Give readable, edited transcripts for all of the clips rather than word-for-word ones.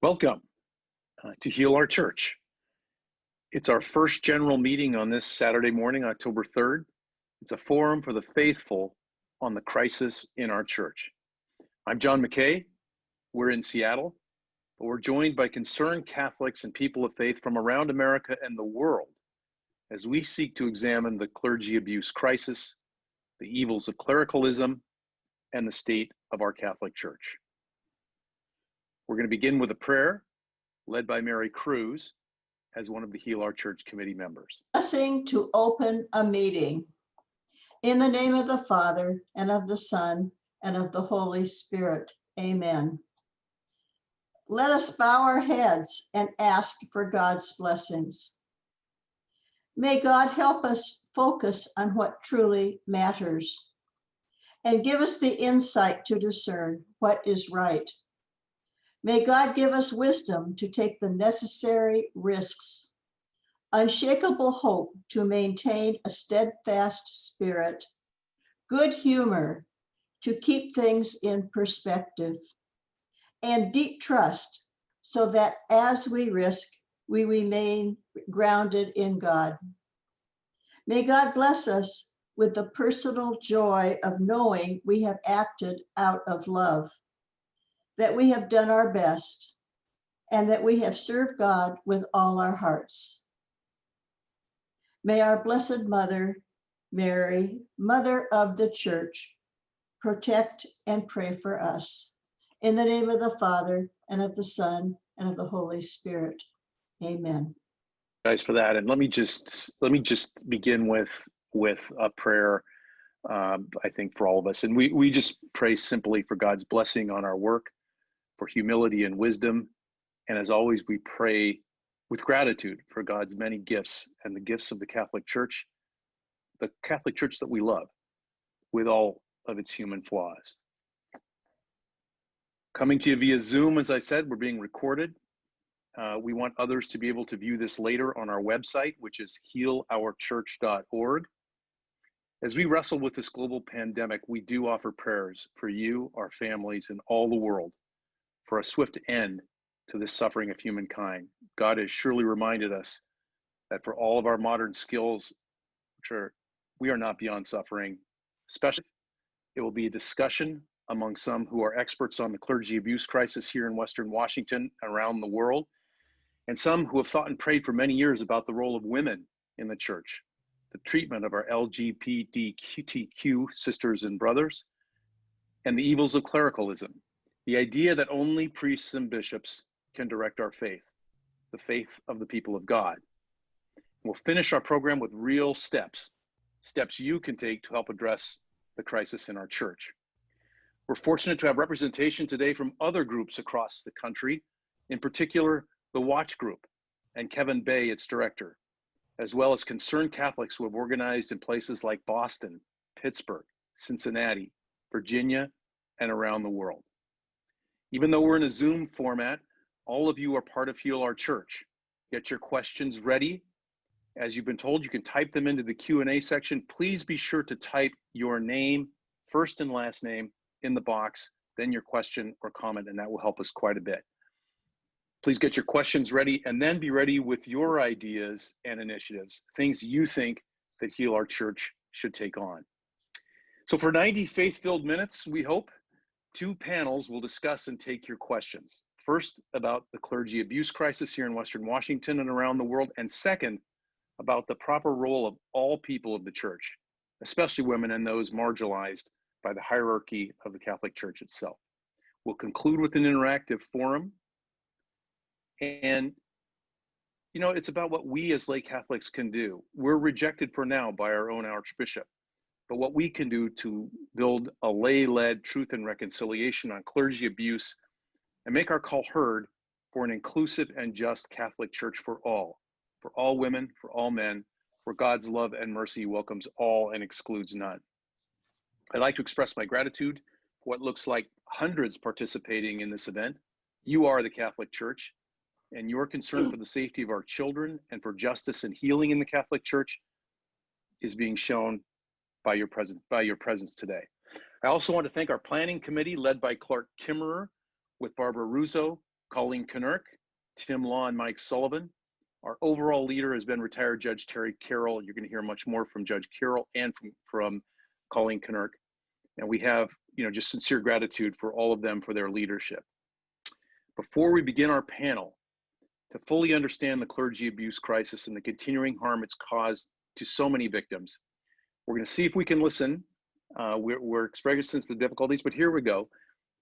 Welcome to Heal Our Church. It's our first general meeting on this Saturday morning, October 3rd. It's a forum for the faithful on the crisis in our church. I'm John McKay. We're in Seattle, but we're joined by concerned Catholics and people of faith from around America and the world as we seek to examine the clergy abuse crisis, the evils of clericalism, and the state of our Catholic Church. We're going to begin with a prayer led by Mary Cruz as one of the Heal Our Church committee members. Blessing to open a meeting. In the name of the Father, and of the Son, and of the Holy Spirit. Amen. Let us bow our heads and ask for God's blessings. May God help us focus on what truly matters and give us the insight to discern what is right. May God give us wisdom to take the necessary risks, unshakable hope to maintain a steadfast spirit, good humor to keep things in perspective, and deep trust so that as we risk, we remain grounded in God. May God bless us with the personal joy of knowing we have acted out of love, that we have done our best, and that we have served God with all our hearts. May our Blessed Mother, Mary, Mother of the Church, protect and pray for us. In the name of the Father, and of the Son, and of the Holy Spirit. Amen. Guys, for that, and let me just begin with a prayer. I think for all of us, and we just pray simply for God's blessing on our work, for humility and wisdom. And as always, we pray with gratitude for God's many gifts and the gifts of the Catholic Church that we love with all of its human flaws. Coming to you via Zoom, as I said, we're being recorded. We want others to be able to view this later on our website, which is healourchurch.org. As we wrestle with this global pandemic, we do offer prayers for you, our families, and all the world, for a swift end to this suffering of humankind. God has surely reminded us that for all of our modern skills, we are not beyond suffering. Especially, it will be a discussion among some who are experts on the clergy abuse crisis here in Western Washington and around the world, and some who have thought and prayed for many years about the role of women in the church, the treatment of our LGBTQ sisters and brothers, and the evils of clericalism. The idea that only priests and bishops can direct our faith, the faith of the people of God. We'll finish our program with real steps you can take to help address the crisis in our church. We're fortunate to have representation today from other groups across the country, in particular, the Watch Group and Kevin Bay, its director, as well as concerned Catholics who have organized in places like Boston, Pittsburgh, Cincinnati, Virginia, and around the world. Even though we're in a Zoom format, all of you are part of Heal Our Church. Get your questions ready. As you've been told, you can type them into the Q&A section. Please be sure to type your name, first and last name, in the box, then your question or comment, and that will help us quite a bit. Please get your questions ready, and then be ready with your ideas and initiatives, things you think that Heal Our Church should take on. So for 90 faith-filled minutes, we hope, 2 panels will discuss and take your questions. First, about the clergy abuse crisis here in Western Washington and around the world, and second, about the proper role of all people of the church, especially women and those marginalized by the hierarchy of the Catholic Church itself. We'll conclude with an interactive forum. And, you know, it's about what we as lay Catholics can do. We're rejected for now by our own Archbishop, but what we can do to build a lay-led truth and reconciliation on clergy abuse and make our call heard for an inclusive and just Catholic Church for all women, for all men, where God's love and mercy welcomes all and excludes none. I'd like to express my gratitude for what looks like hundreds participating in this event. You are the Catholic Church, and your concern for the safety of our children and for justice and healing in the Catholic Church is being shown by your presence today. I also want to thank our planning committee led by Clark Kimmerer, with Barbara Russo, Colleen Kenner, Tim Law, and Mike Sullivan. Our overall leader has been retired Judge Terry Carroll. You're going to hear much more from Judge Carroll and from Colleen Kenner. And we have, just sincere gratitude for all of them for their leadership. Before we begin our panel, to fully understand the clergy abuse crisis and the continuing harm it's caused to so many victims, we're going to see if we can listen. We're experiencing some difficulties, but here we go,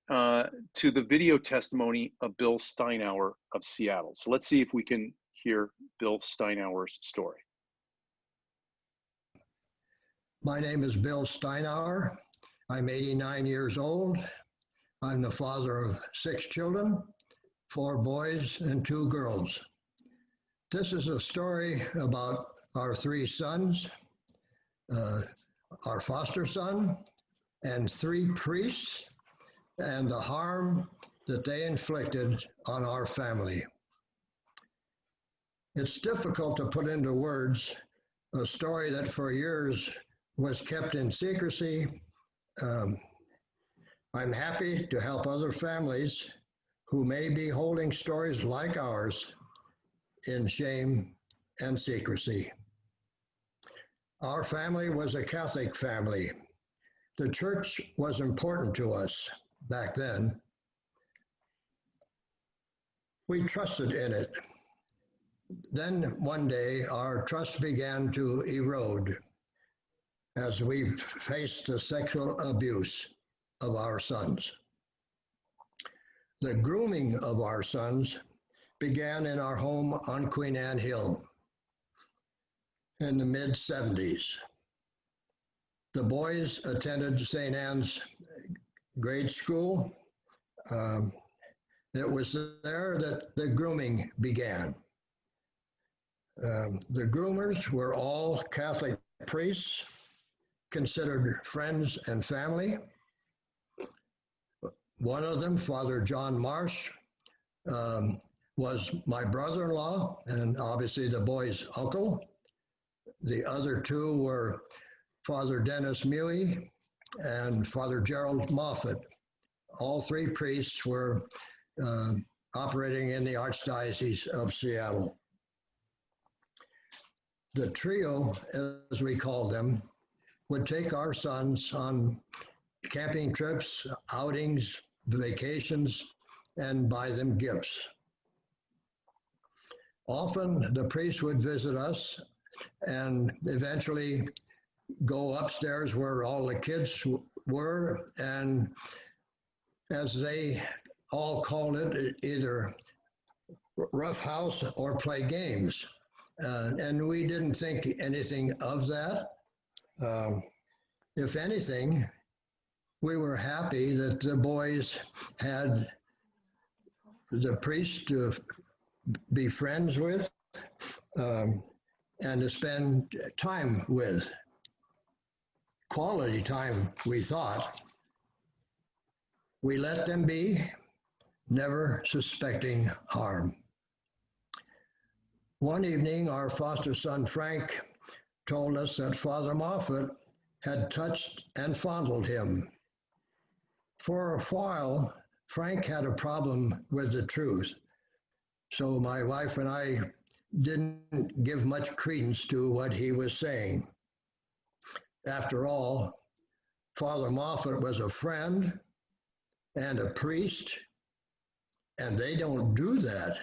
to the video testimony of Bill Steinauer of Seattle. So let's see if we can hear Bill Steinauer's story. My name is Bill Steinauer. I'm 89 years old. I'm the father of 6 children, 4 boys and 2 girls. This is a story about our 3 sons, our foster son, and 3 priests, and the harm that they inflicted on our family. It's difficult to put into words a story that for years was kept in secrecy. I'm happy to help other families who may be holding stories like ours in shame and secrecy. Our family was a Catholic family. The church was important to us back then. We trusted in it. Then one day, our trust began to erode as we faced the sexual abuse of our sons. The grooming of our sons began in our home on Queen Anne Hill in the mid-70s. The boys attended St. Anne's grade school. It was there that the grooming began. The groomers were all Catholic priests, considered friends and family. One of them, Father John Marsh, was my brother-in-law and obviously the boys' uncle. The other 2 were Father Dennis Mewey and Father Gerald Moffat. All 3 priests were operating in the Archdiocese of Seattle. The trio, as we called them, would take our sons on camping trips, outings, vacations, and buy them gifts. Often the priest would visit us and eventually go upstairs where all the kids were, and as they all called it, either rough house or play games. And we didn't think anything of that. If anything, we were happy that the boys had the priest to be friends with and to spend time with. Quality time, we thought. We let them be, never suspecting harm. One evening, our foster son, Frank, told us that Father Moffat had touched and fondled him. For a while, Frank had a problem with the truth, so my wife and I didn't give much credence to what he was saying. After all, Father Moffat was a friend and a priest, and they don't do that,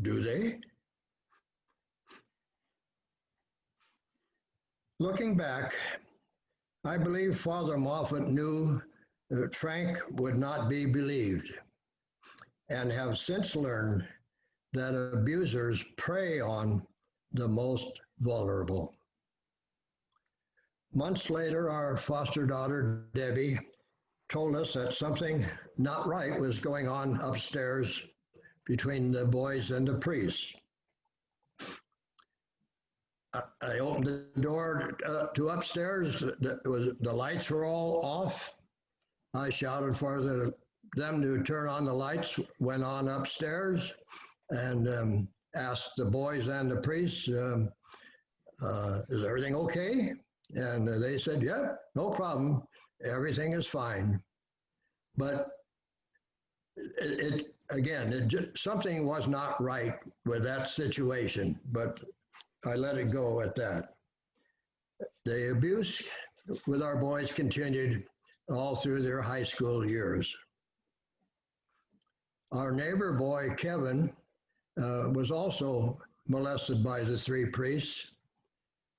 do they? Looking back, I believe Father Moffat knew that Frank would not be believed, and have since learned that abusers prey on the most vulnerable. Months later, our foster daughter, Debbie, told us that something not right was going on upstairs between the boys and the priests. I opened the door to upstairs. The lights were all off. I shouted for them to turn on the lights, went on upstairs, and asked the boys and the priests, is everything okay? And they said, yeah, no problem. Everything is fine. But again, something was not right with that situation, but I let it go at that. The abuse with our boys continued all through their high school years. Our neighbor boy, Kevin, was also molested by the three priests.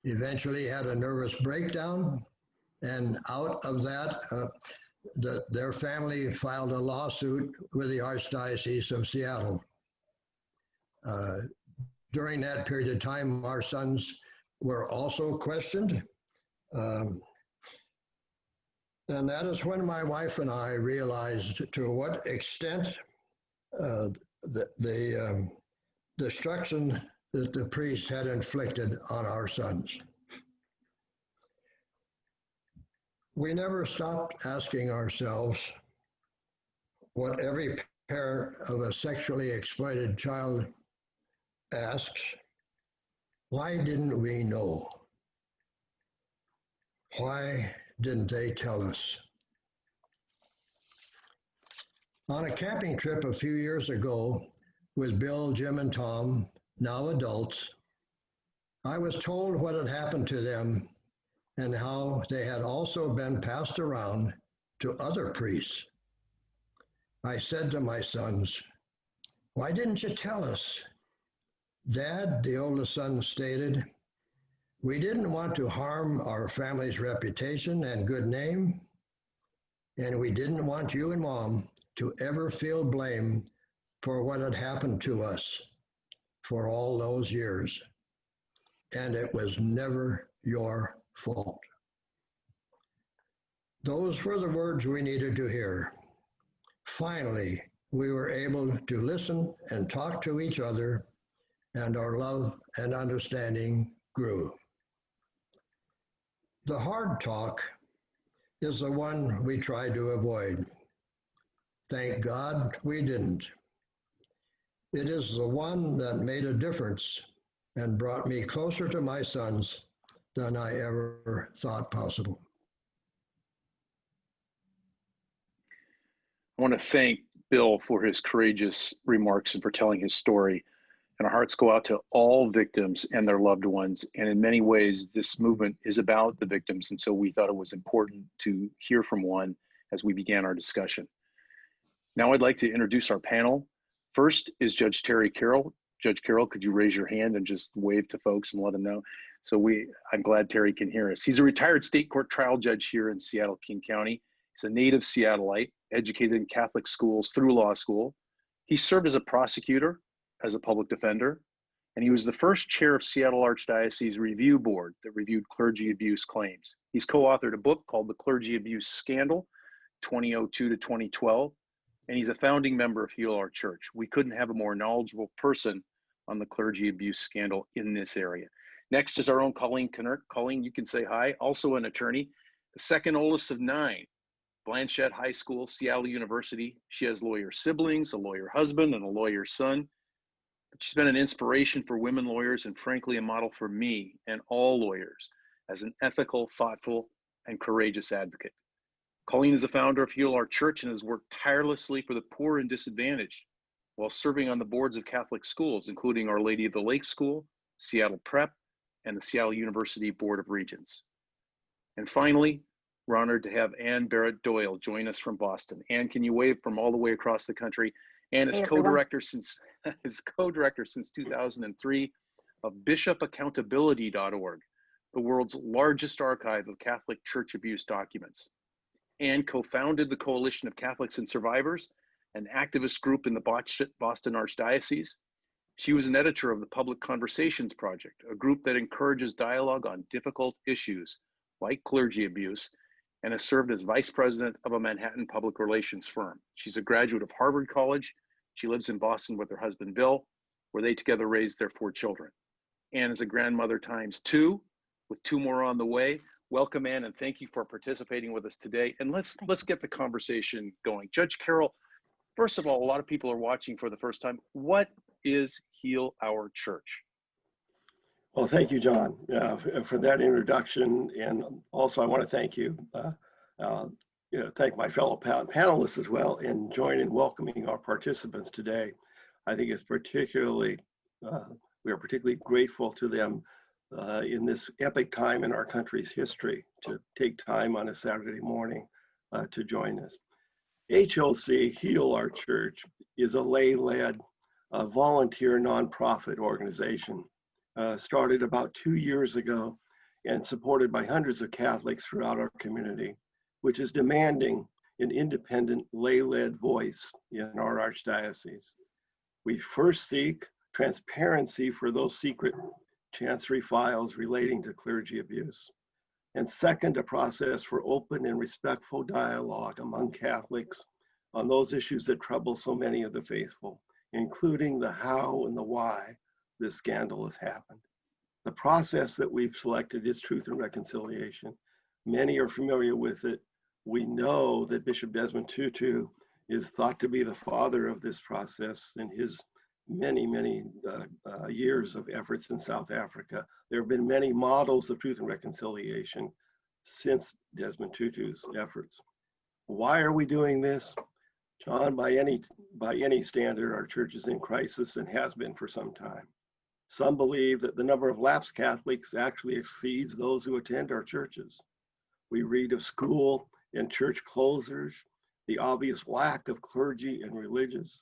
Eventually had a nervous breakdown, and out of that, their family filed a lawsuit with the Archdiocese of Seattle. During that period of time, our sons were also questioned. And that is when my wife and I realized to what extent the destruction that the priests had inflicted on our sons. We never stopped asking ourselves what every parent of a sexually exploited child asks: why didn't we know? Why didn't they tell us? On a camping trip a few years ago with Bill, Jim, and Tom, now adults, I was told what had happened to them and how they had also been passed around to other priests. I said to my sons, "Why didn't you tell us?" "Dad," the oldest son stated, "we didn't want to harm our family's reputation and good name, and we didn't want you and Mom to ever feel blame for what had happened to us for all those years. And it was never your fault." Those were the words we needed to hear. Finally, we were able to listen and talk to each other, and our love and understanding grew. The hard talk is the one we try to avoid. Thank God we didn't. It is the one that made a difference and brought me closer to my sons than I ever thought possible. I want to thank Bill for his courageous remarks and for telling his story. And our hearts go out to all victims and their loved ones. And in many ways, this movement is about the victims. And so we thought it was important to hear from one as we began our discussion. Now I'd like to introduce our panel. First is Judge Terry Carroll. Judge Carroll, could you raise your hand and just wave to folks and let them know? So I'm glad Terry can hear us. He's a retired state court trial judge here in Seattle, King County. He's a native Seattleite, educated in Catholic schools through law school. He served as a prosecutor, as a public defender, and he was the first chair of Seattle Archdiocese Review Board that reviewed clergy abuse claims. He's co-authored a book called The Clergy Abuse Scandal, 2002 to 2012, and he's a founding member of Heal Our Church. We couldn't have a more knowledgeable person on the clergy abuse scandal in this area. Next is our own Colleen Kenner. Colleen, you can say hi, also an attorney, the second oldest of 9. Blanchette High School, Seattle University. She has lawyer siblings, a lawyer husband, and a lawyer son. She's been an inspiration for women lawyers and frankly a model for me and all lawyers as an ethical, thoughtful, and courageous advocate. Colleen is the founder of Heal Our Church and has worked tirelessly for the poor and disadvantaged while serving on the boards of Catholic schools, including Our Lady of the Lake School, Seattle Prep, and the Seattle University Board of Regents. And finally, we're honored to have Ann Barrett Doyle join us from Boston. Ann, can you wave from all the way across the country? Ann is co-director since 2003 of bishopaccountability.org, the world's largest archive of Catholic church abuse documents. Ann co-founded the Coalition of Catholics and Survivors, an activist group in the Boston Archdiocese. She was an editor of the Public Conversations Project, a group that encourages dialogue on difficult issues like clergy abuse, and has served as vice president of a Manhattan public relations firm. She's a graduate of Harvard College. She lives in Boston with her husband, Bill, where they together raised their 4 children. Ann is a grandmother ×2, with 2 more on the way. Welcome, Ann, and thank you for participating with us today. And let's get the conversation going. Judge Carroll, first of all, a lot of people are watching for the first time. What is Heal Our Church? Well, thank you, John, for that introduction. And also I want to thank you. thank my fellow panelists as well and join in welcoming our participants today. I think it's particularly, we are particularly grateful to them in this epic time in our country's history to take time on a Saturday morning to join us. HLC, Heal Our Church, is a lay-led volunteer nonprofit organization started about 2 years ago and supported by hundreds of Catholics throughout our community, which is demanding an independent lay-led voice in our archdiocese. We first seek transparency for those secret chancery files relating to clergy abuse. And second, a process for open and respectful dialogue among Catholics on those issues that trouble so many of the faithful, including the how and the why this scandal has happened. The process that we've selected is Truth and Reconciliation. Many are familiar with it. We know that Bishop Desmond Tutu is thought to be the father of this process in his many years of efforts in South Africa. There have been many models of Truth and Reconciliation since Desmond Tutu's efforts. Why are we doing this? John, by any standard, our church is in crisis and has been for some time. Some believe that the number of lapsed Catholics actually exceeds those who attend our churches. We read of school and church closures, the obvious lack of clergy and religious.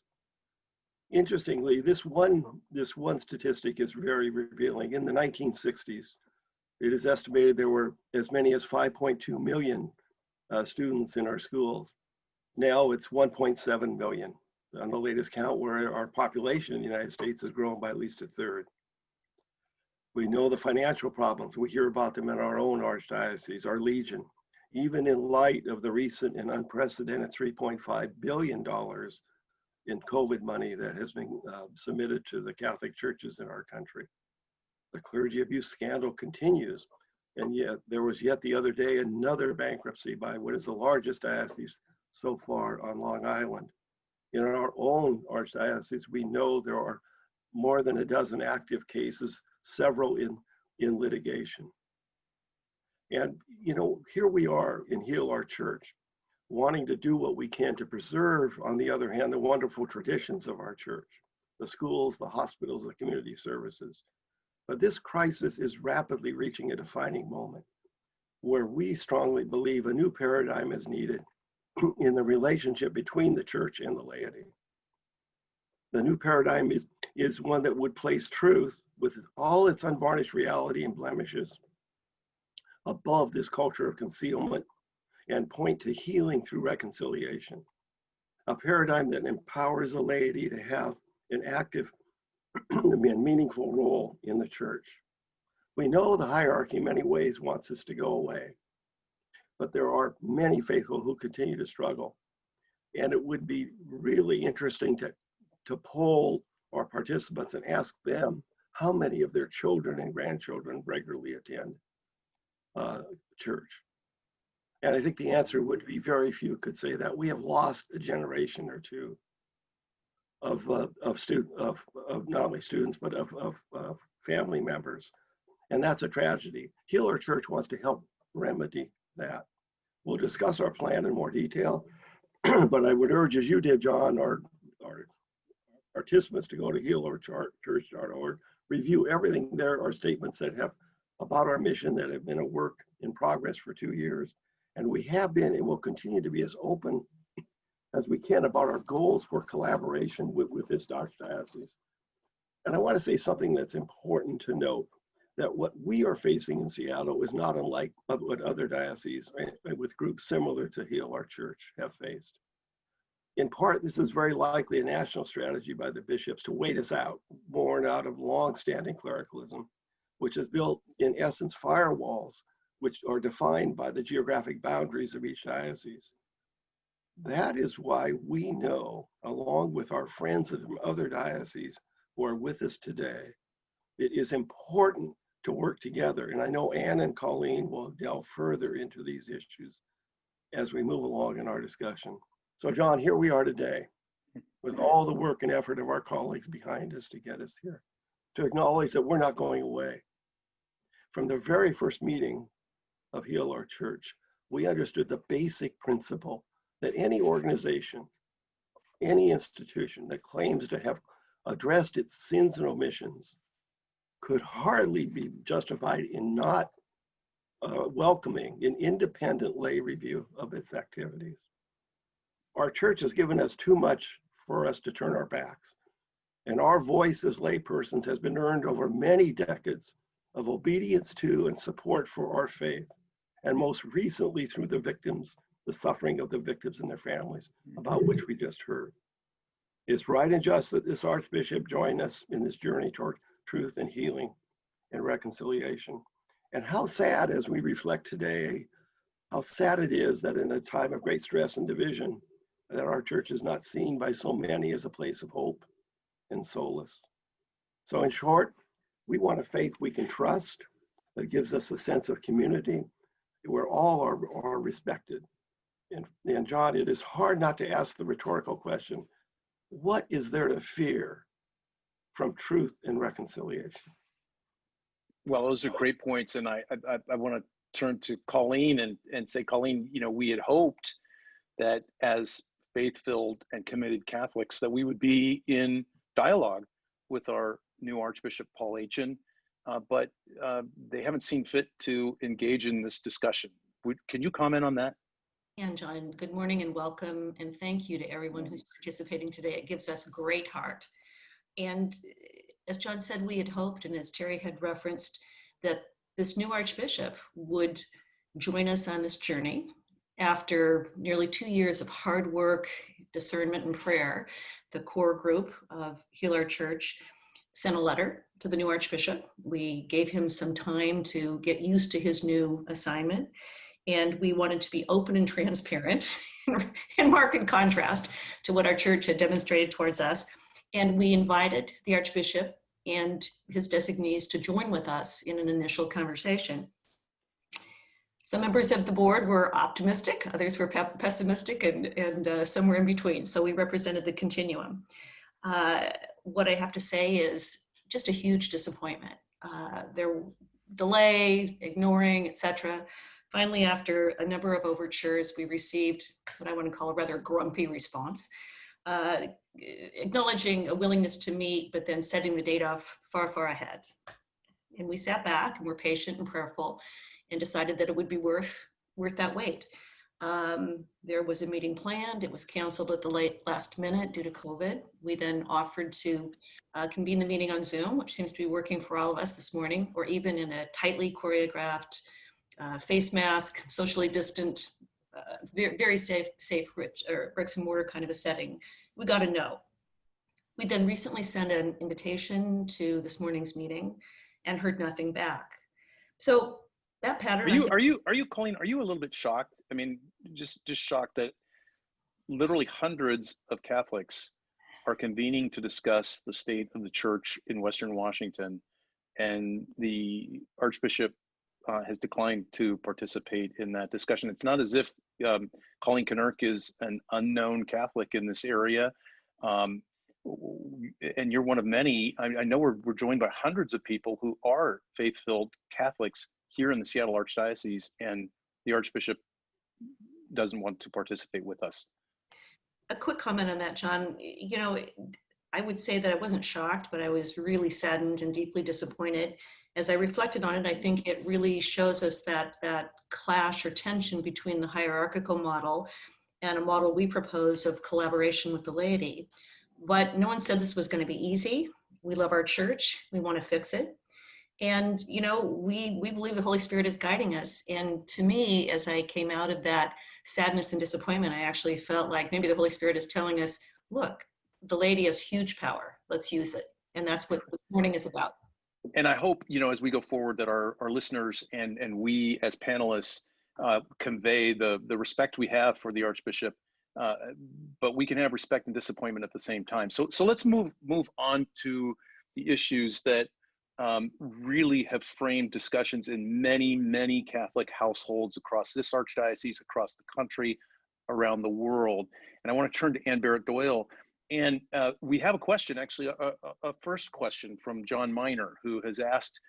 Interestingly, this one statistic is very revealing. In the 1960s, it is estimated there were as many as 5.2 million students in our schools. Now it's 1.7 million on the latest count, where our population in the United States has grown by at least a third. We know the financial problems. We hear about them in our own archdiocese, our Legion. Even in light of the recent and unprecedented $3.5 billion in COVID money that has been submitted to the Catholic churches in our country. The clergy abuse scandal continues, and yet there was yet the other day another bankruptcy by what is the largest diocese so far on Long Island. In our own archdiocese, we know there are more than a dozen active cases, several in litigation. And here we are in Heal Our Church, wanting to do what we can to preserve, on the other hand, the wonderful traditions of our church, the schools, the hospitals, the community services. But this crisis is rapidly reaching a defining moment where we strongly believe a new paradigm is needed in the relationship between the church and the laity. The new paradigm is one that would place truth with all its unvarnished reality and blemishes above this culture of concealment and point to healing through reconciliation. A paradigm that empowers the laity to have an active and meaningful role in the church. We know the hierarchy in many ways wants this to go away, but there are many faithful who continue to struggle. And it would be really interesting to poll our participants and ask them how many of their children and grandchildren regularly attend church. And I think the answer would be very few could say that. We have lost a generation or two of not only students, but of family members. And that's a tragedy. Heal Our Church wants to help remedy that. We'll discuss our plan in more detail, but I would urge, as you did, John, our participants to go to healourchurch.org, review everything there are statements that have about our mission that have been a work in progress for 2 years. And we have been and will continue to be as open as we can about our goals for collaboration with this archdiocese. And I want to say something that's important to note, that what we are facing in Seattle is not unlike what other dioceses with groups similar to Heal Our Church have faced. In part, this is very likely a national strategy by the bishops to wait us out, born out of long-standing clericalism, which has built, in essence, firewalls, which are defined by the geographic boundaries of each diocese. That is why we know, along with our friends from other dioceses who are with us today, it is important to work together. And I know Anne and Colleen will delve further into these issues as we move along in our discussion. So John, here we are today with all the work and effort of our colleagues behind us to get us here, to acknowledge that we're not going away. From the very first meeting of Heal Our Church, we understood the basic principle that any organization, any institution that claims to have addressed its sins and omissions could hardly be justified in not welcoming an independent lay review of its activities. Our church has given us too much for us to turn our backs, and our voice as laypersons has been earned over many decades of obedience to and support for our faith, and most recently through the suffering of the victims and their families, about which we just heard. It's right and just that this Archbishop join us in this journey toward truth and healing and reconciliation. And how sad, as we reflect today, how sad it is that in a time of great stress and division, that our church is not seen by so many as a place of hope and solace. So in short, we want a faith we can trust, that gives us a sense of community, where all are respected. And John, it is hard not to ask the rhetorical question, what is there to fear from truth and reconciliation? Well, those are great points. And I want to turn to Colleen and say, Colleen, we had hoped that as faith-filled and committed Catholics, that we would be in dialogue with our new Archbishop Paul Aitchen, but they haven't seen fit to engage in this discussion. Can you comment on that? And John, good morning and welcome, and thank you to everyone who's participating today. It gives us great heart. And as John said, we had hoped, and as Terry had referenced, that this new Archbishop would join us on this journey. After nearly 2 years of hard work, discernment, and prayer, the core group of Heal Our Church sent a letter to the new Archbishop. We gave him some time to get used to his new assignment, and we wanted to be open and transparent in marked contrast to what our church had demonstrated towards us. And we invited the Archbishop and his designees to join with us in an initial conversation. Some members of the board were optimistic, others were pessimistic, and some were in between. So we represented the continuum. What I have to say is just a huge disappointment. There delay, ignoring, etc. Finally, after a number of overtures, we received what I want to call a rather grumpy response, acknowledging a willingness to meet, but then setting the date off far, far ahead. And we sat back and were patient and prayerful, and decided that it would be worth that wait. There was a meeting planned. It was canceled at the last minute due to COVID. We then offered to convene the meeting on Zoom, which seems to be working for all of us this morning, or even in a tightly choreographed face mask, socially distant, very safe bricks and mortar kind of a setting. We got a no. We then recently sent an invitation to this morning's meeting and heard nothing back. So that pattern. Are you, Colleen, are you a little bit shocked? I mean, just shocked that literally hundreds of Catholics are convening to discuss the state of the church in Western Washington, and the Archbishop has declined to participate in that discussion. It's not as if Colleen Kenner is an unknown Catholic in this area, and you're one of many. I know we're joined by hundreds of people who are faith-filled Catholics here in the Seattle Archdiocese, and the Archbishop doesn't want to participate with us. A quick comment on that, John. I would say that I wasn't shocked, but I was really saddened and deeply disappointed. As I reflected on it, I think it really shows us that clash or tension between the hierarchical model and a model we propose of collaboration with the laity. But no one said this was going to be easy. We love our church. We want to fix it. And, we believe the Holy Spirit is guiding us. And to me, as I came out of that sadness and disappointment, I actually felt like maybe the Holy Spirit is telling us, look, the laity has huge power. Let's use it. And that's what this morning is about. And I hope, as we go forward, that our listeners and we as panelists convey the respect we have for the Archbishop, but we can have respect and disappointment at the same time. So let's move on to the issues that really have framed discussions in many Catholic households across this archdiocese, across the country, around the world. And I want to turn to Ann Barrett Doyle. And we have a question, actually, a first question from John Miner, who has asked,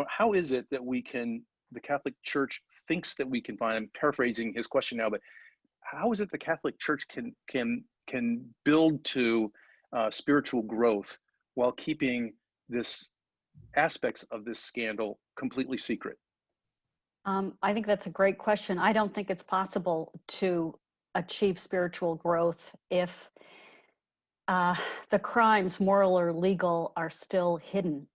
how is it that we can the Catholic Church thinks that we can find? I'm paraphrasing his question now, but how is it the Catholic Church can build to spiritual growth while keeping this aspects of this scandal completely secret? I think that's a great question. I don't think it's possible to achieve spiritual growth if the crimes, moral or legal, are still hidden.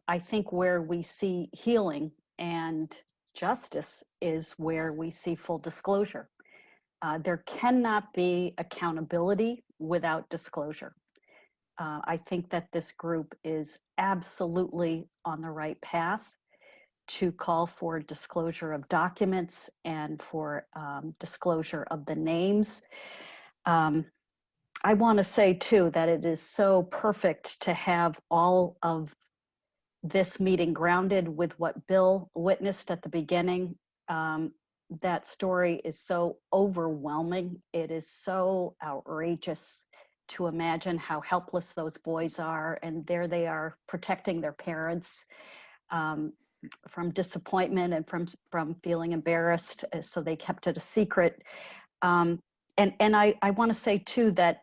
I think where we see healing and justice is where we see full disclosure. There cannot be accountability without disclosure. I think that this group is absolutely on the right path to call for disclosure of documents and for disclosure of the names. I want to say too that it is so perfect to have all of this meeting grounded with what Bill witnessed at the beginning. That story is so overwhelming. It is so outrageous to imagine how helpless those boys are, and there they are protecting their parents from disappointment and from feeling embarrassed, so they kept it a secret. And I want to say too that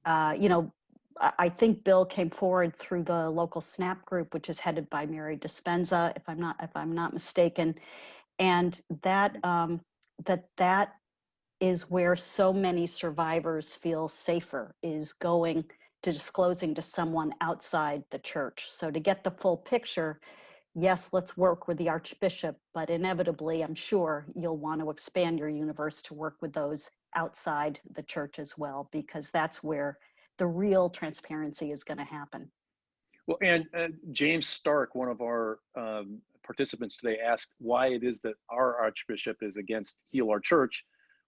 I think Bill came forward through the local SNAP group, which is headed by Mary Dispenza, if I'm not mistaken, and that is where so many survivors feel safer, is going to disclosing to someone outside the church. So to get the full picture, yes, let's work with the Archbishop, but inevitably, I'm sure you'll want to expand your universe to work with those outside the church as well, because that's where the real transparency is going to happen. Well, and James Stark, one of our participants today, asked why it is that our Archbishop is against Heal Our Church,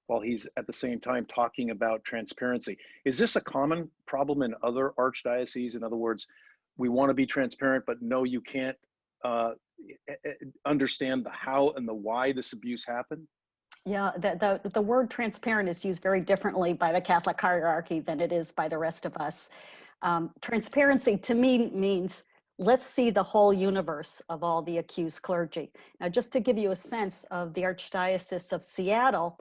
while he's at the same time talking about transparency. Is this a common problem in other archdioceses? In other words, we want to be transparent, but no, you can't understand the how and the why this abuse happened? Yeah, the word transparent is used very differently by the Catholic hierarchy than it is by the rest of us. Transparency to me means let's see the whole universe of all the accused clergy. Now, just to give you a sense of the Archdiocese of Seattle,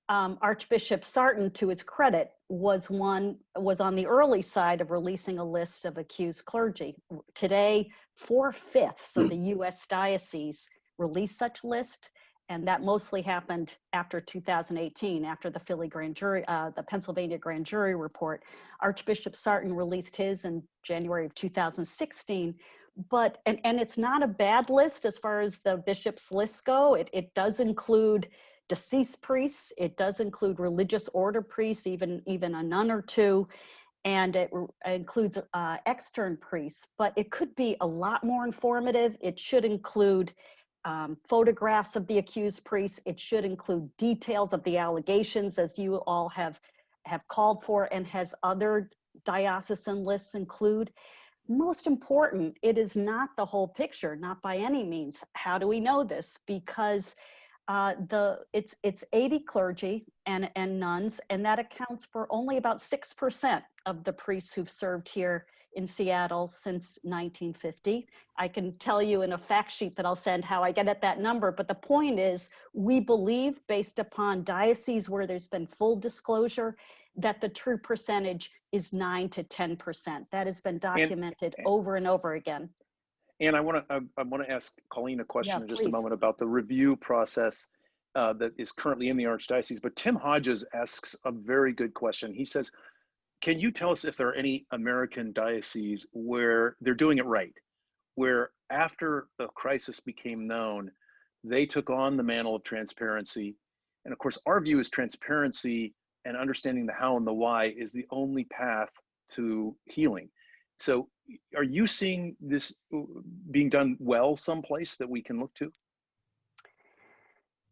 Archbishop Sarton, to his credit, was on the early side of releasing a list of accused clergy. Today, 4/5 of the U.S. dioceses release such list, and that mostly happened after 2018, after the Philly grand jury, the Pennsylvania grand jury report. Archbishop Sarton released his in January of 2016, and it's not a bad list as far as the bishops' lists go. It does include deceased priests, it does include religious order priests, even a nun or two, and it includes extern priests, but it could be a lot more informative. It should include photographs of the accused priests. It should include details of the allegations, as you all have called for, and has other diocesan lists include. Most important, it is not the whole picture, not by any means. How do we know this? Because it's 80 clergy and nuns, and that accounts for only about 6% of the priests who've served here in Seattle since 1950. I can tell you in a fact sheet that I'll send how I get at that number, but the point is, we believe, based upon dioceses where there's been full disclosure, that the true percentage is 9 to 10%. That has been documented over and over again. And I want to ask Colleen a question in just please. a moment about the review process that is currently in the Archdiocese. But Tim Hodges asks a very good question. He says, can you tell us if there are any American dioceses where they're doing it right, where after the crisis became known, they took on the mantle of transparency? And of course, our view is transparency and understanding the how and the why is the only path to healing. So are you seeing this being done well someplace that we can look to?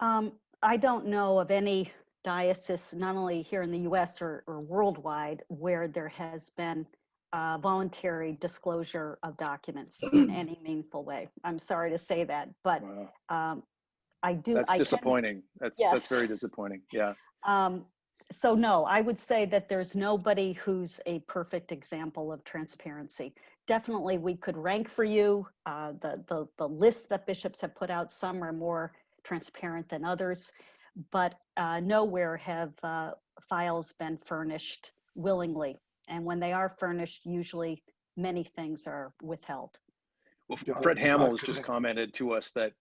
I don't know of any diocese, not only here in the US or worldwide, where there has been voluntary disclosure of documents in any meaningful way. I'm sorry to say that, but wow. I do. That's disappointing. That's very disappointing. Yeah. So no, I would say that there's nobody who's a perfect example of transparency. definitely we could rank for you. The list that bishops have put out, some are more transparent than others, but nowhere have files been furnished willingly. And when they are furnished, usually many things are withheld. Well, John, Fred Hamill has Dr. just commented to us that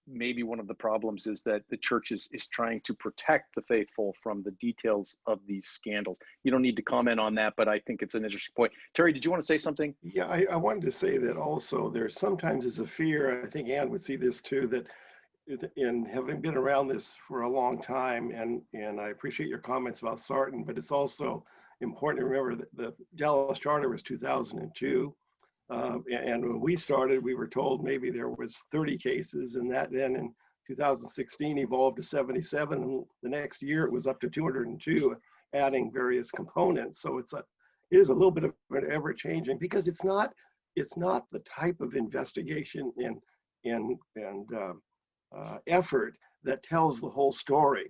maybe one of the problems is that the church is trying to protect the faithful from the details of these scandals. You don't need to comment on that, but I think it's an interesting point. Terry, did you want to say something? Yeah, I wanted to say that also there sometimes is a fear, I think Ann would see this too, that in having been around this for a long time, and I appreciate your comments about Sarton, but it's also important to remember that the Dallas Charter was 2002. And when we started, we were told maybe there was 30 cases, and that then in 2016 evolved to 77, and the next year it was up to 202, adding various components. So it is a little bit of an ever-changing, because it's not the type of investigation and effort that tells the whole story.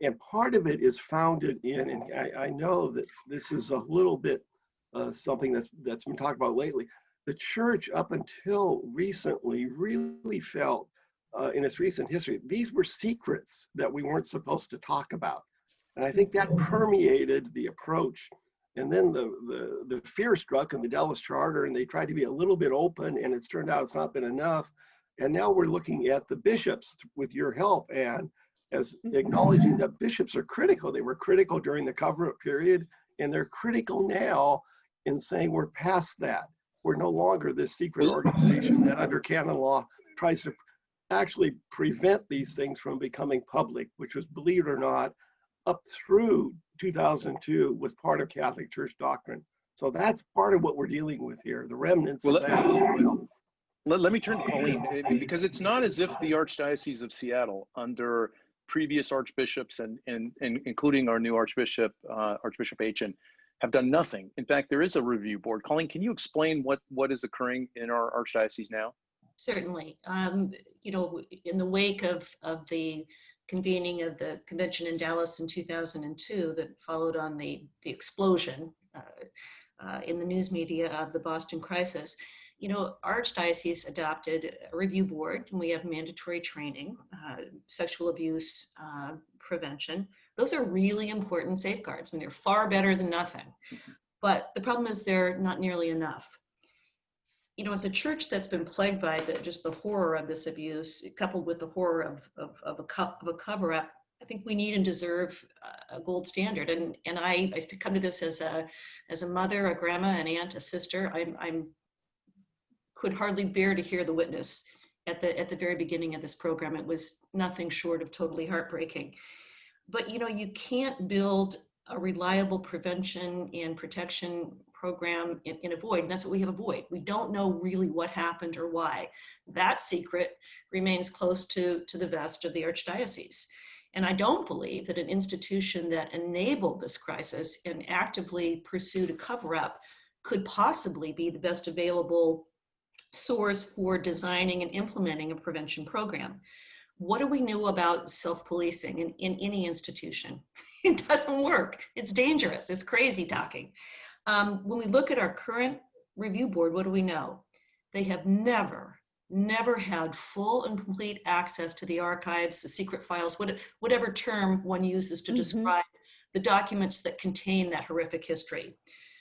And part of it is founded in, and I know that this is a little bit something that's been talked about lately. The church, up until recently, really felt in its recent history, these were secrets that we weren't supposed to talk about. And I think that permeated the approach. And then the fear struck in the Dallas Charter, and they tried to be a little bit open, and it's turned out it's not been enough. And now we're looking at the bishops with your help, and as acknowledging that bishops are critical. They were critical during the cover-up period, and they're critical now in saying we're past that. We're no longer this secret organization that under canon law tries to actually prevent these things from becoming public, which was, believe it or not, up through 2002 was part of Catholic Church doctrine. So that's part of what we're dealing with here, the remnants of that as well. Let me turn to Colleen, because it's not as if the Archdiocese of Seattle, under previous archbishops and including our new Archbishop, Archbishop Achin, have done nothing. In fact, there is a review board. Colleen, can you explain what is occurring in our Archdiocese now? Certainly. You know, in the wake of the convening of the convention in Dallas in 2002 that followed on the explosion in the news media of the Boston crisis, you know, Archdiocese adopted a review board, and we have mandatory training, sexual abuse prevention. Those are really important safeguards. I mean, they're far better than nothing. But the problem is they're not nearly enough. You know, as a church that's been plagued by just the horror of this abuse, coupled with the horror of a cover-up, I think we need and deserve a gold standard. And I come to this as a mother, a grandma, an aunt, a sister. I could hardly bear to hear the witness at the very beginning of this program. It was nothing short of totally heartbreaking. But you know, you can't build a reliable prevention and protection program in a void, and that's what we have, a void. We don't know really what happened or why. That secret remains close to the vest of the Archdiocese. And I don't believe that an institution that enabled this crisis and actively pursued a cover-up could possibly be the best available source for designing and implementing a prevention program. What do we know about self-policing in any institution? It doesn't work. It's dangerous. It's crazy talking. When we look at our current review board, what do we know? They have never had full and complete access to the archives, the secret files, whatever term one uses to describe the documents that contain that horrific history.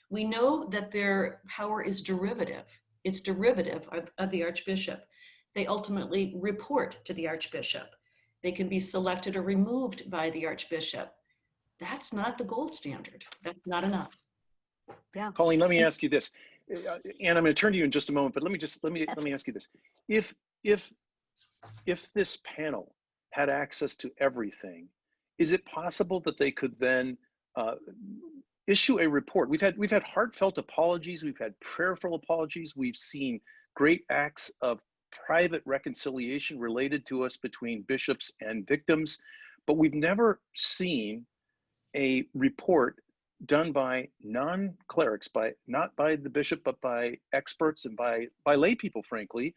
We know that their power is derivative. It's derivative of the Archbishop. They ultimately report to the Archbishop. They can be selected or removed by the Archbishop. That's not the gold standard. That's not enough. Yeah. Colleen, let me ask you this, and I'm going to turn to you in just a moment. But let me ask you this: if this panel had access to everything, is it possible that they could then issue a report? We've had heartfelt apologies. We've had prayerful apologies. We've seen great acts of private reconciliation related to us between bishops and victims, but we've never seen a report done by non-clerics, not by the bishop, but by experts and by lay people, frankly,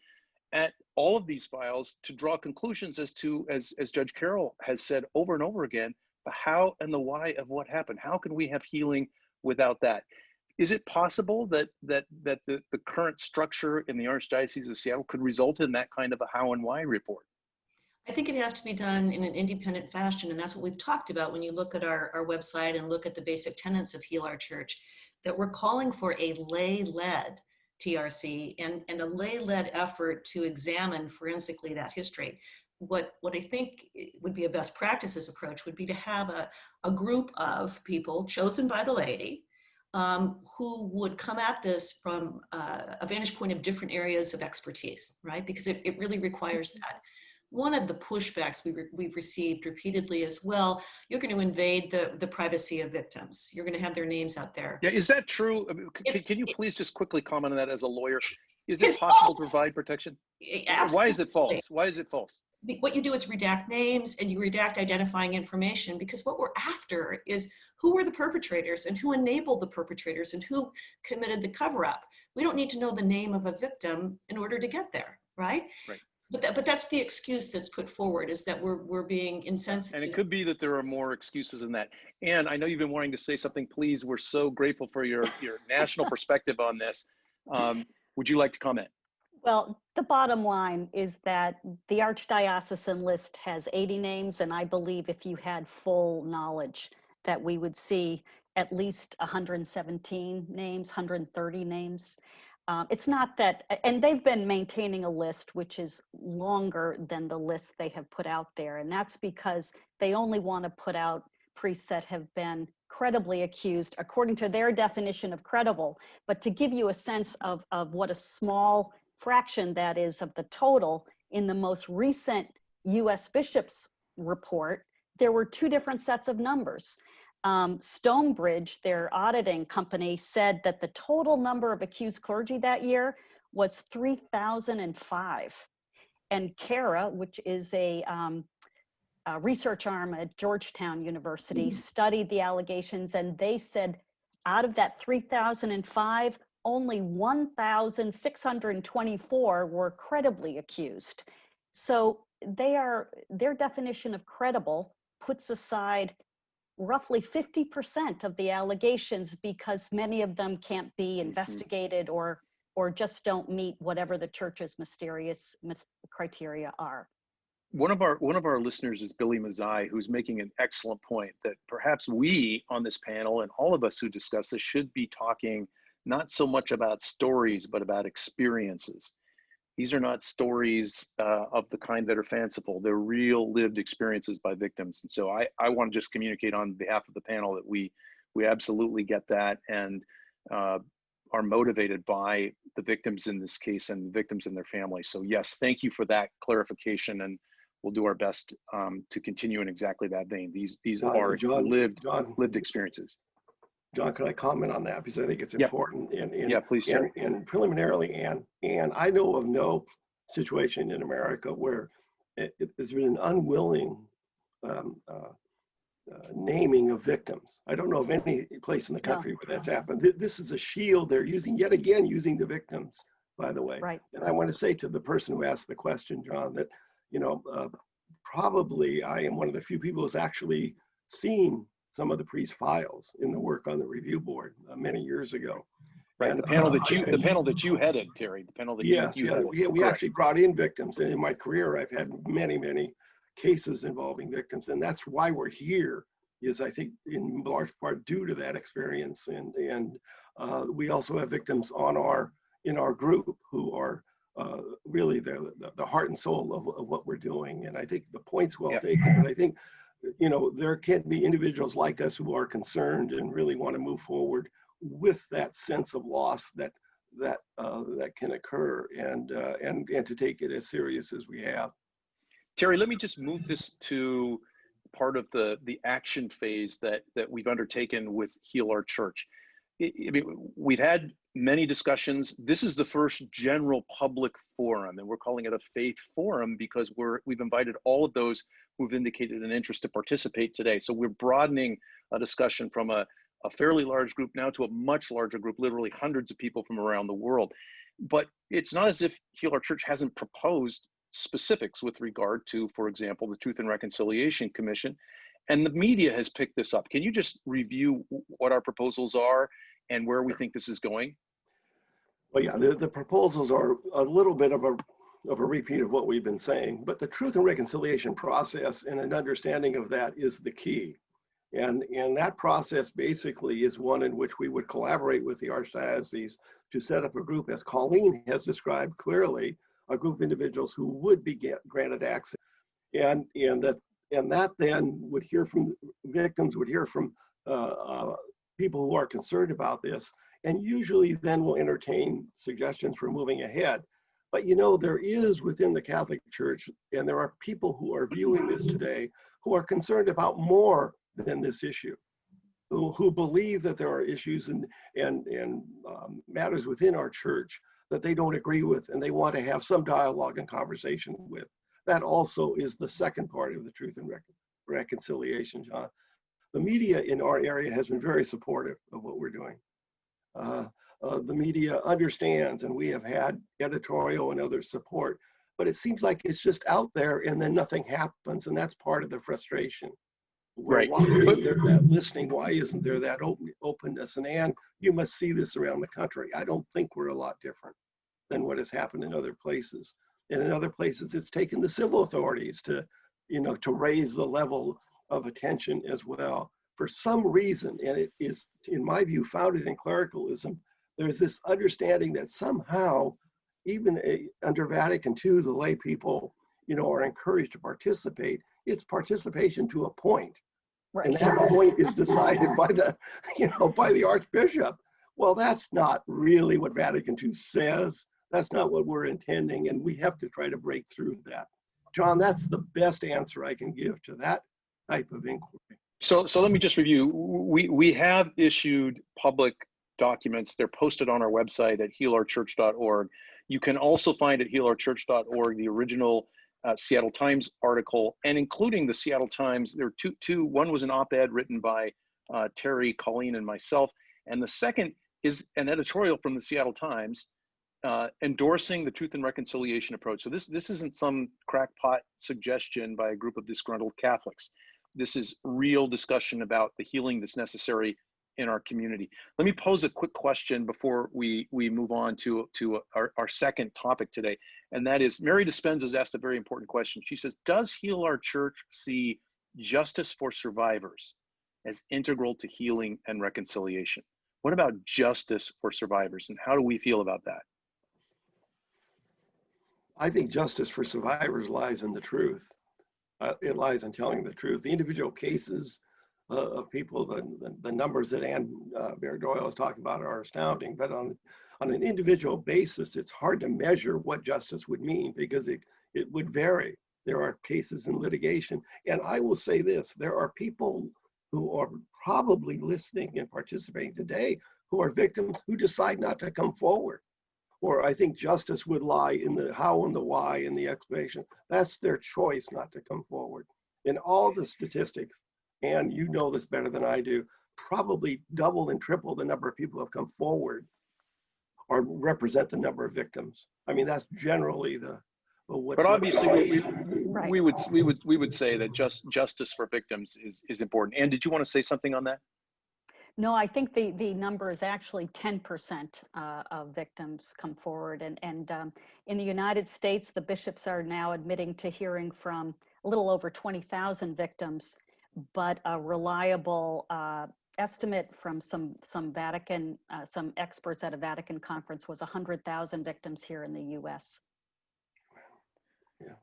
at all of these files to draw conclusions as to, as Judge Carroll has said over and over again, the how and the why of what happened. How can we have healing without that? Is it possible that the current structure in the Archdiocese of Seattle could result in that kind of a how and why report? I think it has to be done in an independent fashion, and that's what we've talked about when you look at our website and look at the basic tenets of Heal Our Church, that we're calling for a lay-led TRC and a lay-led effort to examine forensically that history. What I think would be a best practices approach would be to have a group of people chosen by the laity who would come at this from a vantage point of different areas of expertise, right? Because it really requires that. One of the pushbacks we've received repeatedly as well, you're going to invade the privacy of victims. You're going to have their names out there. Yeah, is that true? I mean, can you please just quickly comment on that as a lawyer? Is it possible to provide protection? Absolutely. Why is it false? Why is it false? What you do is redact names and you redact identifying information, because what we're after is who were the perpetrators and who enabled the perpetrators and who committed the cover-up. We don't need to know the name of a victim in order to get there, right? Right. But that's the excuse that's put forward, is that we're being insensitive. And it could be that there are more excuses than that. And I know you've been wanting to say something. Please, we're so grateful for your national perspective on this. Would you like to comment? Well, the bottom line is that the Archdiocesan list has 80 names, and I believe if you had full knowledge that we would see at least 117 names, 130 names. It's not that, and they've been maintaining a list which is longer than the list they have put out there. And that's because they only want to put out priests that have been credibly accused according to their definition of credible. But to give you a sense of what a small fraction that is of the total, in the most recent US Bishops report, there were two different sets of numbers. Stonebridge, their auditing company, said that the total number of accused clergy that year was 3,005. And Carroll, which is a research arm at Georgetown University, studied the allegations, and they said out of that 3,005, only 1,624 were credibly accused. So their definition of credible puts aside roughly 50% of the allegations because many of them can't be investigated or just don't meet whatever the church's mysterious criteria are. One of our listeners is Billy Mazzai, who's making an excellent point that perhaps we on this panel and all of us who discuss this should be talking not so much about stories, but about experiences. These are not stories of the kind that are fanciful. They're real lived experiences by victims. And so I want to just communicate on behalf of the panel that we absolutely get that and are motivated by the victims in this case and the victims and their families. So yes, thank you for that clarification, and we'll do our best to continue in exactly that vein. These are lived experiences. John, can I comment on that? Because I think it's important. Yeah, please, sir. And preliminarily, and I know of no situation in America where there's been an unwilling naming of victims. I don't know of any place in the country where that's happened. This is a shield they're using, yet again, using the victims, by the way. Right. And I want to say to the person who asked the question, John, that, probably I am one of the few people who's actually seen some of the priest files in the work on the review board many years ago. Right, and the panel that you headed, Terry, the panel that you headed. We actually brought in victims, and in my career, I've had many cases involving victims, and that's why we're here. Is I think in large part due to that experience, and we also have victims in our group who are really the heart and soul of what we're doing. And I think the point's well taken, but I think there can be individuals like us who are concerned and really want to move forward with that sense of loss that can occur, and to take it as serious as we have. Terry, let me just move this to part of the action phase that we've undertaken with Heal Our Church. We've had many discussions. This is the first general public forum, and we're calling it a faith forum because we've invited all of those who've indicated an interest to participate today. So we're broadening a discussion from a fairly large group now to a much larger group, literally hundreds of people from around the world. But it's not as if Heal Our Church hasn't proposed specifics with regard to, for example, the Truth and Reconciliation Commission. And the media has picked this up. Can you just review what our proposals are and where we think this is going? Well, yeah, the proposals are a little bit of a repeat of what we've been saying, but the truth and reconciliation process and an understanding of that is the key. And that process basically is one in which we would collaborate with the Archdiocese to set up a group, as Colleen has described clearly, a group of individuals who would be granted access. And that then would hear from victims, would hear from people who are concerned about this, and usually then will entertain suggestions for moving ahead. But you know, there is within the Catholic Church, and there are people who are viewing this today who are concerned about more than this issue, who believe that there are issues and matters within our church that they don't agree with, and they want to have some dialogue and conversation with. That also is the second part of the truth and reconciliation, John. The media in our area has been very supportive of what we're doing. The media understands, and we have had editorial and other support, but it seems like it's just out there and then nothing happens, and that's part of the frustration. Right. Why isn't there that listening? Why isn't there that openness? And you must see this around the country. I don't think we're a lot different than what has happened in other places. And in other places, it's taken the civil authorities to raise the level of attention as well. For some reason, and it is, in my view, founded in clericalism, there's this understanding that somehow, even under Vatican II, the lay people, are encouraged to participate. It's participation to a point. Right. And that point is decided by the Archbishop. Well, that's not really what Vatican II says. That's not what we're intending, and we have to try to break through that. John, that's the best answer I can give to that type of inquiry. So let me just review. We have issued public documents. They're posted on our website at healourchurch.org. You can also find at healourchurch.org the original Seattle Times article, and including the Seattle Times, there are two. One was an op-ed written by Terry, Colleen, and myself, and the second is an editorial from the Seattle Times endorsing the truth and reconciliation approach. So this isn't some crackpot suggestion by a group of disgruntled Catholics. This is real discussion about the healing that's necessary in our community. Let me pose a quick question before we move on to our second topic today. And that is, Mary Dispenza has asked a very important question. She says, does Heal Our Church see justice for survivors as integral to healing and reconciliation? What about justice for survivors, and how do we feel about that? I think justice for survivors lies in the truth. It lies in telling the truth. The individual cases of people, the numbers that Ann Doyle is talking about are astounding, but on an individual basis, it's hard to measure what justice would mean because it would vary. There are cases in litigation. And I will say this, there are people who are probably listening and participating today who are victims who decide not to come forward. Or I think justice would lie in the how and the why and the explanation. That's their choice not to come forward. In all the statistics, and you know this better than I do, probably double and triple the number of people who have come forward or represent the number of victims. I mean, that's generally but obviously we would say that justice for victims is important. Ann, did you want to say something on that? No, I think the number is actually 10% of victims come forward. And in the United States, the bishops are now admitting to hearing from a little over 20,000 victims, but a reliable estimate from some Vatican, some experts at a Vatican conference was 100,000 victims here in the US.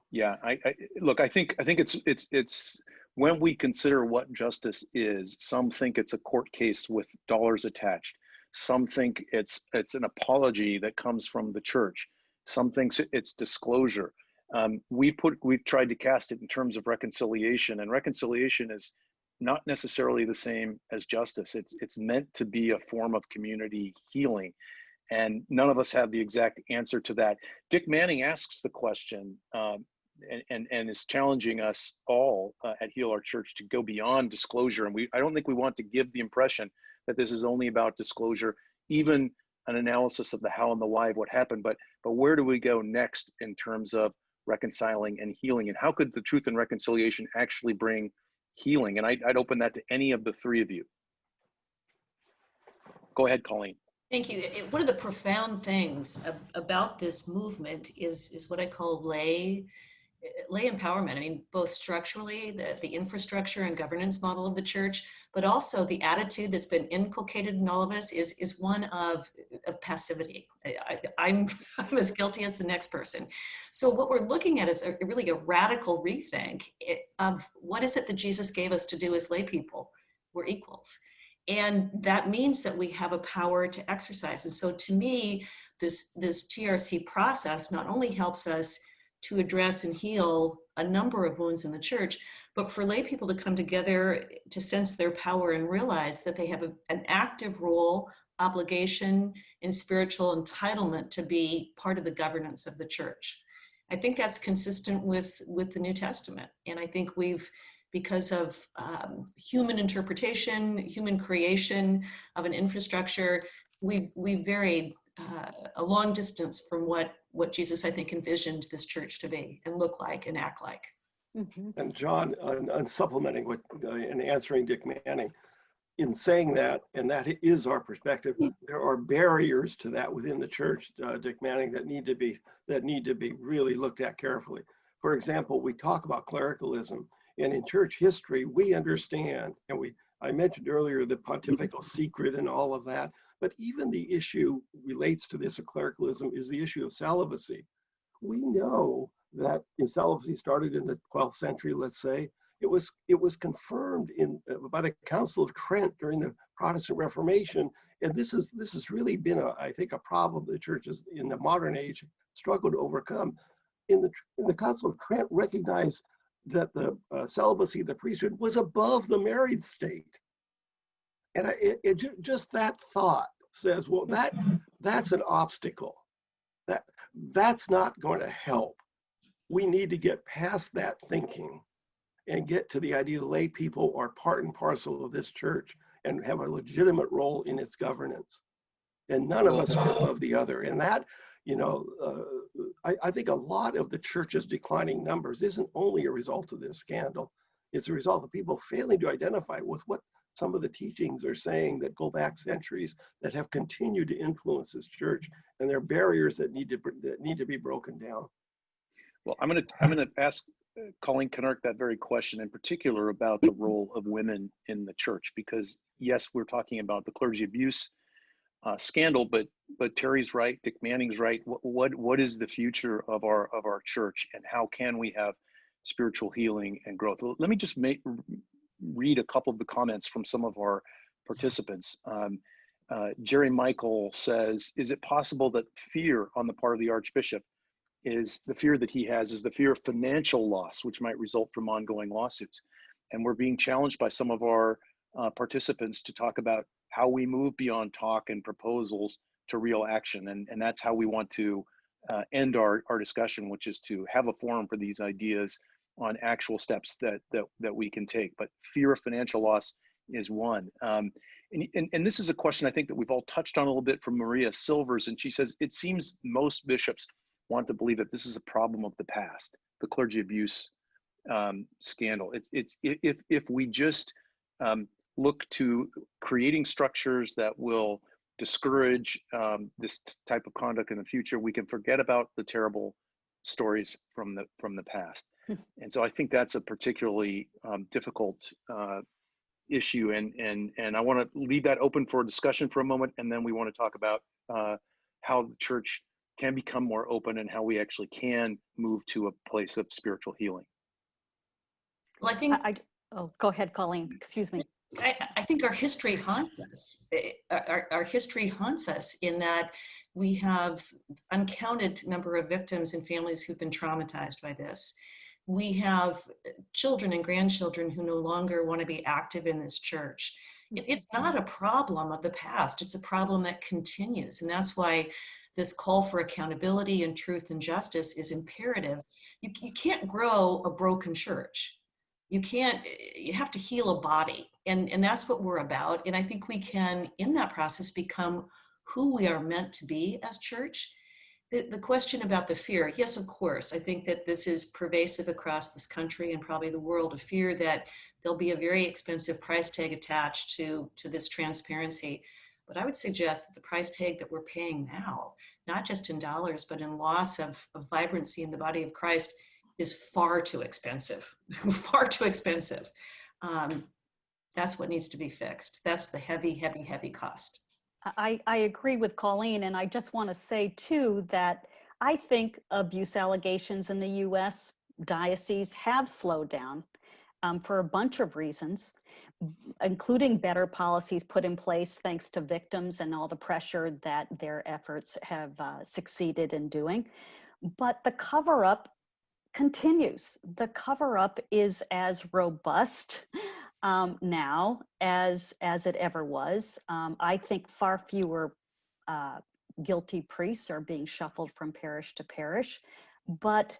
Yeah, I look, I think it's when we consider what justice is, some think it's a court case with dollars attached. Some think it's an apology that comes from the church. Some thinks it's disclosure. We've tried to cast it in terms of reconciliation, and reconciliation is not necessarily the same as justice. It's meant to be a form of community healing. And none of us have the exact answer to that. Dick Manning asks the question and is challenging us all at Heal Our Church to go beyond disclosure. And I don't think we want to give the impression that this is only about disclosure, even an analysis of the how and the why of what happened. But where do we go next in terms of reconciling and healing? And how could the truth and reconciliation actually bring healing? And I'd open that to any of the three of you. Go ahead, Colleen. Thank you. One of the profound things about this movement is what I call lay empowerment. I mean, both structurally, the infrastructure and governance model of the church, but also the attitude that's been inculcated in all of us is one of passivity. I'm as guilty as the next person. So what we're looking at is really a radical rethink of what is it that Jesus gave us to do as lay people? We're equals. And that means that we have a power to exercise. And so to me, this TRC process not only helps us to address and heal a number of wounds in the church, but for lay people to come together to sense their power and realize that they have an active role, obligation, and spiritual entitlement to be part of the governance of the church. I think that's consistent with the New Testament. And I think because of human interpretation, human creation of an infrastructure, we've varied a long distance from what Jesus, I think, envisioned this church to be and look like and act like. Mhm. And John, on supplementing what and answering Dick Manning, in saying that, and that is our perspective, there are barriers to that within the church, Dick Manning, that need to be really looked at carefully. For example, we talk about clericalism, and in church history, we understand, and I mentioned earlier the pontifical secret and all of that, but even the issue relates to this of clericalism is the issue of celibacy. We know that celibacy started in the 12th century, let's say. It was confirmed by the Council of Trent during the Protestant Reformation, and this has really been I think a problem the churches in the modern age struggle to overcome. In the Council of Trent recognized that the celibacy of the priesthood was above the married state, and just that thought says, well, that's an obstacle. That's not going to help. We need to get past that thinking and get to the idea that lay people are part and parcel of this church and have a legitimate role in its governance. And none of us are above the other. And that, I think a lot of the church's declining numbers isn't only a result of this scandal. It's a result of people failing to identify with what some of the teachings are saying that go back centuries that have continued to influence this church. And there are barriers that need to be broken down. Well, I'm gonna ask Colleen Kenner that very question in particular about the role of women in the church, because yes, we're talking about the clergy abuse scandal, but Terry's right, Dick Manning's right. What is the future of our church, and how can we have spiritual healing and growth? Well, let me just read a couple of the comments from some of our participants. Jerry Michael says, is it possible that fear on the part of the Archbishop is the fear that he has is the fear of financial loss, which might result from ongoing lawsuits? And we're being challenged by some of our participants to talk about how we move beyond talk and proposals to real action. And that's how we want to end our discussion, which is to have a forum for these ideas on actual steps that we can take. But fear of financial loss is one. And this is a question I think that we've all touched on a little bit from Maria Silvers, and she says, it seems most bishops want to believe that this is a problem of the past, the clergy abuse scandal. If we just look to creating structures that will discourage this type of conduct in the future, we can forget about the terrible stories from the past. And so I think that's a particularly difficult issue, and I want to leave that open for discussion for a moment, and then we want to talk about how the church can become more open and how we actually can move to a place of spiritual healing. Well, I think go ahead, Colleen. Excuse me. I think our history haunts us. Our history haunts us in that we have uncounted number of victims and families who've been traumatized by this. We have children and grandchildren who no longer want to be active in this church. It's not a problem of the past. It's a problem that continues. And that's why this call for accountability and truth and justice is imperative. You can't grow a broken church. You have to heal a body. And that's what we're about. And I think we can, in that process, become who we are meant to be as church. The question about the fear, yes, of course. I think that this is pervasive across this country and probably the world, a fear that there'll be a very expensive price tag attached to this transparency. But I would suggest that the price tag that we're paying now, not just in dollars, but in loss of vibrancy in the body of Christ, is far too expensive, far too expensive. That's what needs to be fixed. That's the heavy, heavy, heavy cost. I agree with Colleen, and I just want to say too that I think abuse allegations in the U.S. diocese have slowed down for a bunch of reasons, including better policies put in place thanks to victims and all the pressure that their efforts have succeeded in doing. But the cover-up continues. The cover-up is as robust now as it ever was. I think far fewer guilty priests are being shuffled from parish to parish, but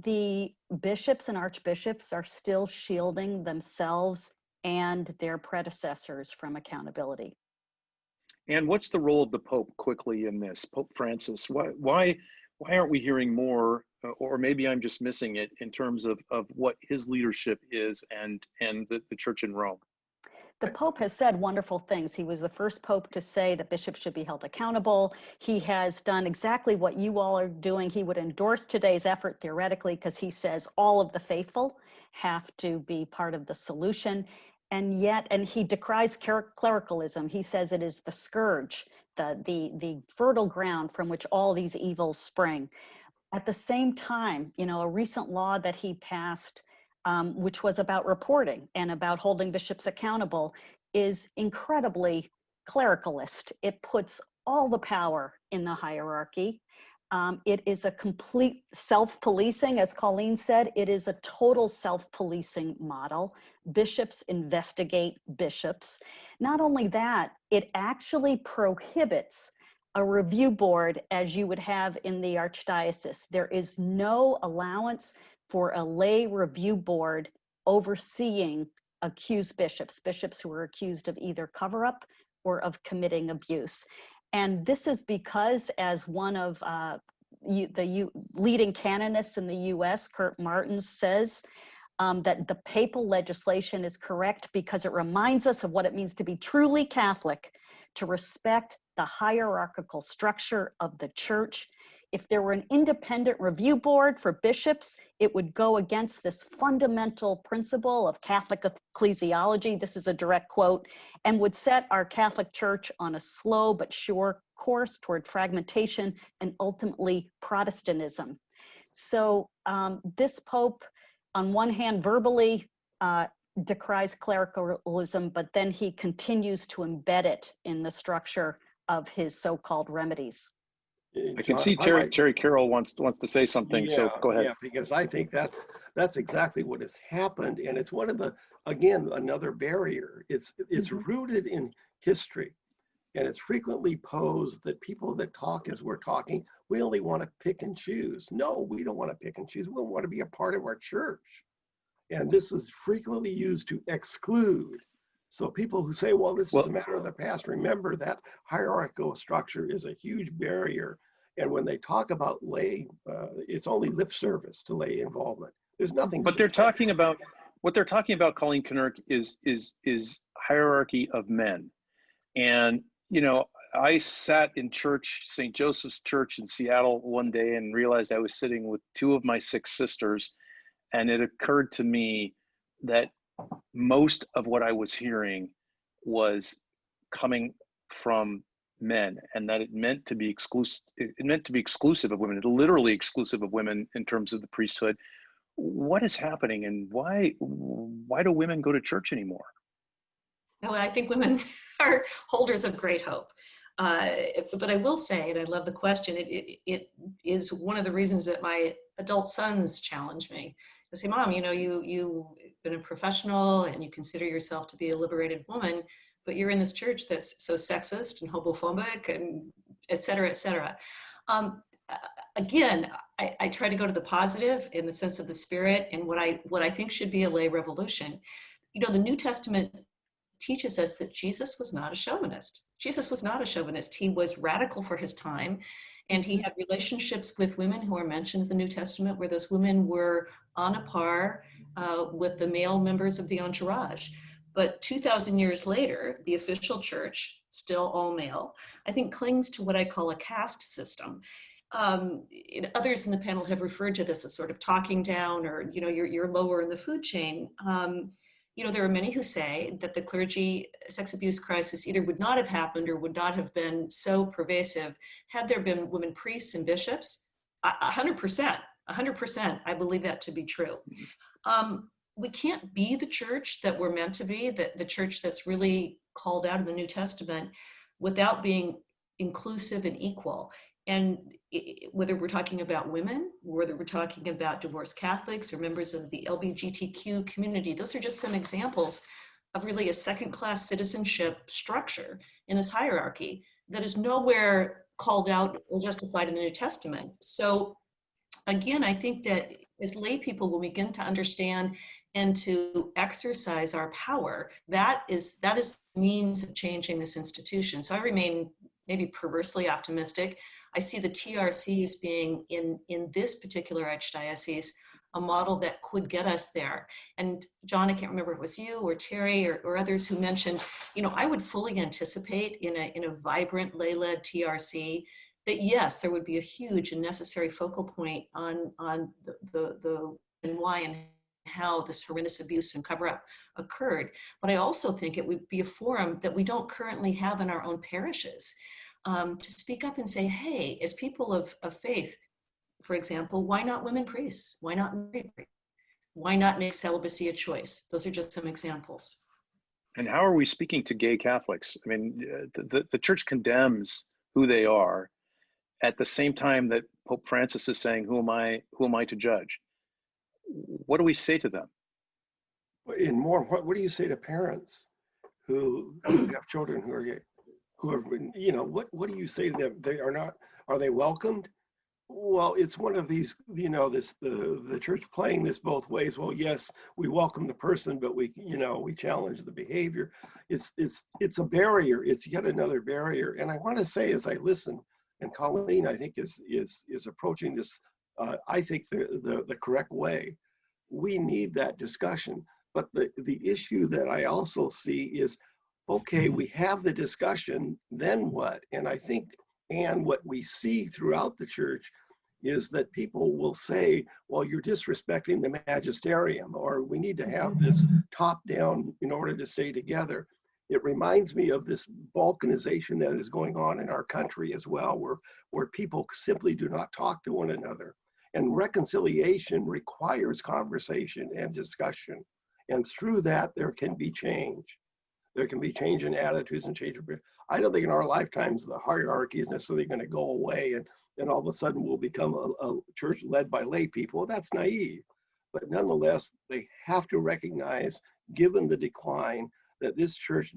the bishops and archbishops are still shielding themselves and their predecessors from accountability. And what's the role of the Pope quickly in this? Pope Francis, why aren't we hearing more, or maybe I'm just missing it, in terms of what his leadership is and the church in Rome? The Pope has said wonderful things. He was the first Pope to say that bishops should be held accountable. He has done exactly what you all are doing. He would endorse today's effort theoretically because he says all of the faithful have to be part of the solution. And he decries clericalism. He says it is the scourge, the fertile ground from which all these evils spring. At the same time, a recent law that he passed, which was about reporting and about holding bishops accountable, is incredibly clericalist. It puts all the power in the hierarchy. It is a complete self-policing, as Colleen said. It is a total self-policing model. Bishops investigate bishops. Not only that, it actually prohibits a review board as you would have in the archdiocese. There is no allowance for a lay review board overseeing accused bishops who are accused of either cover-up or of committing abuse. And this is because, as one of the leading canonists in the US, Kurt Martins, says, that the papal legislation is correct because it reminds us of what it means to be truly Catholic, to respect the hierarchical structure of the church. If there were an independent review board for bishops, it would go against this fundamental principle of Catholic ecclesiology, this is a direct quote, and would set our Catholic Church on a slow but sure course toward fragmentation and ultimately Protestantism. So this Pope, on one hand, verbally decries clericalism, but then he continues to embed it in the structure of his so-called remedies. I can see Terry Carroll wants to say something, so go ahead. Yeah, because I think that's exactly what has happened, and it's one of the, again, another barrier. It's rooted in history, and it's frequently posed that people that talk as we're talking, we only want to pick and choose. No, we don't want to pick and choose. We want to be a part of our church, and this is frequently used to exclude. So people who say, well, this is a matter of the past, remember that hierarchical structure is a huge barrier. And when they talk about lay, it's only lip service to lay involvement. There's nothing. But what they're talking about, Colleen Kenner, is hierarchy of men. And, I sat in church, St. Joseph's Church in Seattle one day and realized I was sitting with two of my 6 sisters. And it occurred to me that most of what I was hearing was coming from men, and that it meant to be exclusive. It meant to be exclusive of women, literally exclusive of women in terms of the priesthood. What is happening, and why do women go to church anymore? No, I think women are holders of great hope. But I will say, and I love the question, it is one of the reasons that my adult sons challenge me. They say, Mom, you've been a professional and you consider yourself to be a liberated woman, but you're in this church that's so sexist and homophobic and et cetera, et cetera. Again, I try to go to the positive in the sense of the spirit and what I think should be a lay revolution. The New Testament teaches us that Jesus was not a chauvinist. Jesus was not a chauvinist. He was radical for his time. And he had relationships with women who are mentioned in the New Testament, where those women were on a par with the male members of the entourage. But 2,000 years later, the official church still all male, I think clings to what I call a caste system. Others in the panel have referred to this as sort of talking down, or, you're lower in the food chain. There are many who say that the clergy sex abuse crisis either would not have happened or would not have been so pervasive had there been women priests and bishops. 100%, I believe that to be true. We can't be the church that we're meant to be, the church that's really called out in the New Testament, without being inclusive and equal. And whether we're talking about women, whether we're talking about divorced Catholics or members of the LGBTQ community, those are just some examples of really a second-class citizenship structure in this hierarchy that is nowhere called out or justified in the New Testament. So again, I think that as lay people, when we begin to understand and to exercise our power, that is the means of changing this institution. So I remain maybe perversely optimistic. I see the TRCs being in this particular archdiocese a model that could get us there. And John, I can't remember if it was you or Terry or others who mentioned, I would fully anticipate in a vibrant lay-led TRC that yes, there would be a huge and necessary focal point on the and why and how this horrendous abuse and cover-up occurred. But I also think it would be a forum that we don't currently have in our own parishes, to speak up and say, hey, as people of faith, for example, why not women priests? Why not married priests? Why not make celibacy a choice? Those are just some examples. And how are we speaking to gay Catholics? I mean, the church condemns who they are at the same time that Pope Francis is saying, who am I to judge? What do we say to them? What do you say to parents who have children who are gay? What do you say to them? Are they welcomed? Well, it's one of these, the church playing this both ways. Well, yes, we welcome the person, but we challenge the behavior. It's a barrier. It's yet another barrier. And I want to say, as I listen, and Colleen, I think is approaching this, I think the correct way. We need that discussion. But the issue that I also see is, okay, we have the discussion, then what? And I think, and what we see throughout the church is that people will say, well, you're disrespecting the magisterium, or we need to have this top down in order to stay together. It reminds me of this balkanization that is going on in our country as well, where people simply do not talk to one another. And reconciliation requires conversation and discussion. And through that, there can be change. There can be change in attitudes and change. I don't think in our lifetimes the hierarchy is necessarily going to go away and all of a sudden we'll become a church led by lay people. That's naive. But nonetheless, they have to recognize, given the decline, that this church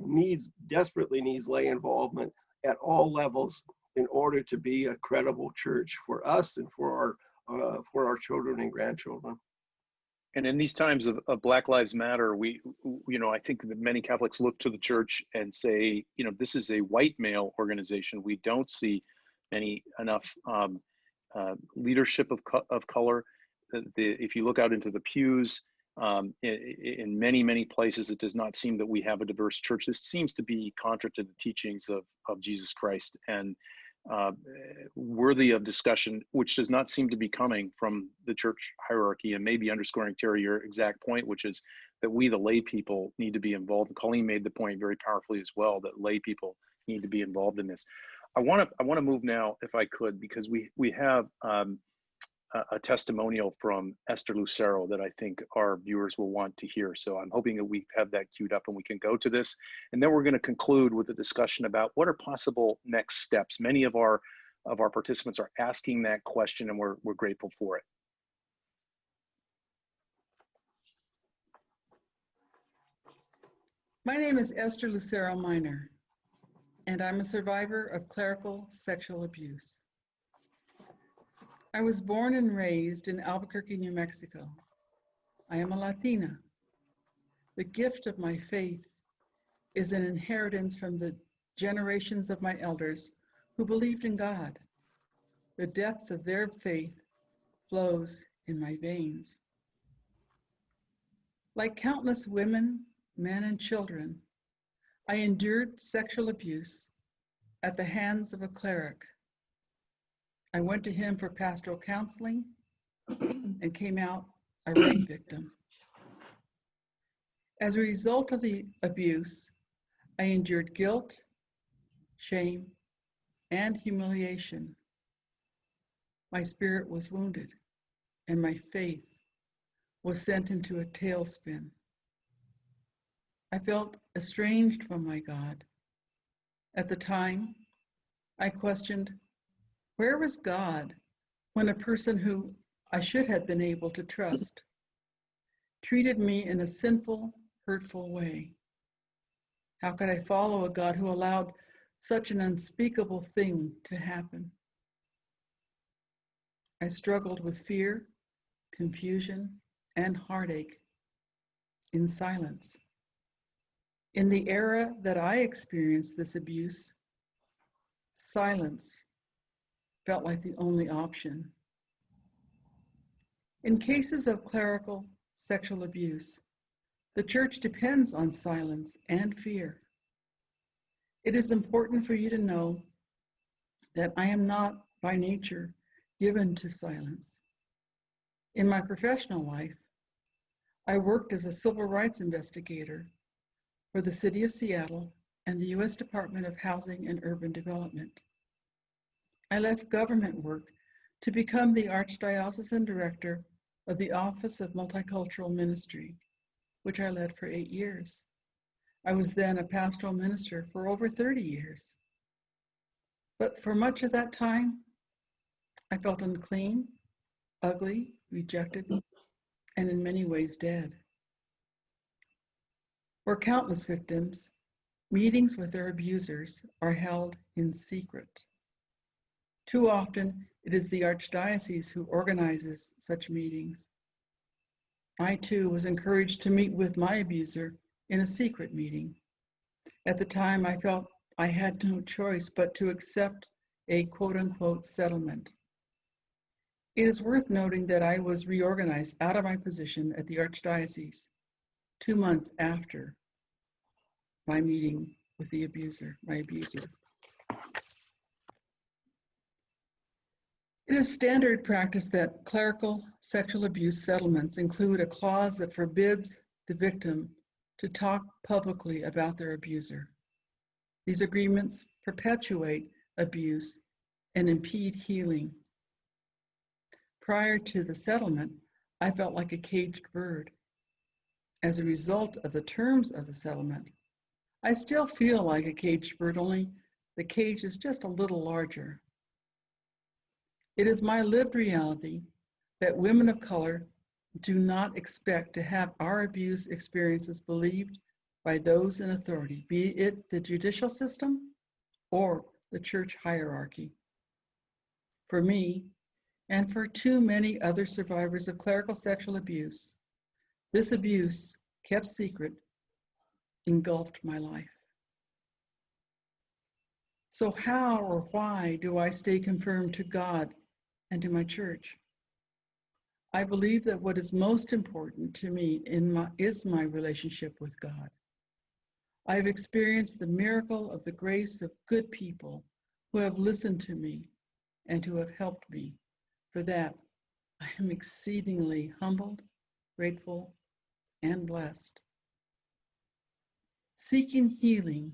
desperately needs lay involvement at all levels in order to be a credible church for us and for our children and grandchildren. And in these times of Black Lives Matter, I think that many Catholics look to the church and say, this is a white male organization. We don't see enough leadership of color. If you look out into the pews, in many, many places, it does not seem that we have a diverse church. This seems to be contrary to the teachings of Jesus Christ and worthy of discussion, which does not seem to be coming from the church hierarchy, and maybe underscoring, Terry, your exact point, which is that we, the lay people, need to be involved. And Colleen made the point very powerfully as well, that lay people need to be involved in this. I want to move now, if I could, because we have a testimonial from Esther Lucero that I think our viewers will want to hear. So I'm hoping that we have that queued up and we can go to this. And then we're going to conclude with a discussion about what are possible next steps. Many of our participants are asking that question, and we're grateful for it. My name is Esther Lucero Minor, and I'm a survivor of clerical sexual abuse. I was born and raised in Albuquerque, New Mexico. I am a Latina. The gift of my faith is an inheritance from the generations of my elders who believed in God. The depth of their faith flows in my veins. Like countless women, men, and children, I endured sexual abuse at the hands of a cleric. I went to him for pastoral counseling and came out a rape victim. As a result of the abuse, I endured guilt, shame, and humiliation. My spirit was wounded, and my faith was sent into a tailspin. I felt estranged from my God. At the time, I questioned, where was God when a person who I should have been able to trust treated me in a sinful, hurtful way? How could I follow a God who allowed such an unspeakable thing to happen? I struggled with fear, confusion, and heartache in silence. In the era that I experienced this abuse, silence felt like the only option. In cases of clerical sexual abuse, the church depends on silence and fear. It is important for you to know that I am not by nature given to silence. In my professional life, I worked as a civil rights investigator for the City of Seattle and the U.S. Department of Housing and Urban Development. I left government work to become the Archdiocesan Director of the Office of Multicultural Ministry, which I led for 8 years. I was then a pastoral minister for over 30 years. But for much of that time, I felt unclean, ugly, rejected, and in many ways dead. For countless victims, meetings with their abusers are held in secret. Too often, it is the Archdiocese who organizes such meetings. I too was encouraged to meet with my abuser in a secret meeting. At the time, I felt I had no choice but to accept a quote-unquote settlement. It is worth noting that I was reorganized out of my position at the Archdiocese 2 months after my meeting with my abuser. It is standard practice that clerical sexual abuse settlements include a clause that forbids the victim to talk publicly about their abuser. These agreements perpetuate abuse and impede healing. Prior to the settlement, I felt like a caged bird. As a result of the terms of the settlement, I still feel like a caged bird, only the cage is just a little larger. It is my lived reality that women of color do not expect to have our abuse experiences believed by those in authority, be it the judicial system or the church hierarchy. For me, and for too many other survivors of clerical sexual abuse, this abuse, kept secret, engulfed my life. So how or why do I stay confirmed to God and to my church? I believe that what is most important to me is my relationship with God. I have experienced the miracle of the grace of good people who have listened to me and who have helped me. For that, I am exceedingly humbled, grateful, and blessed. Seeking healing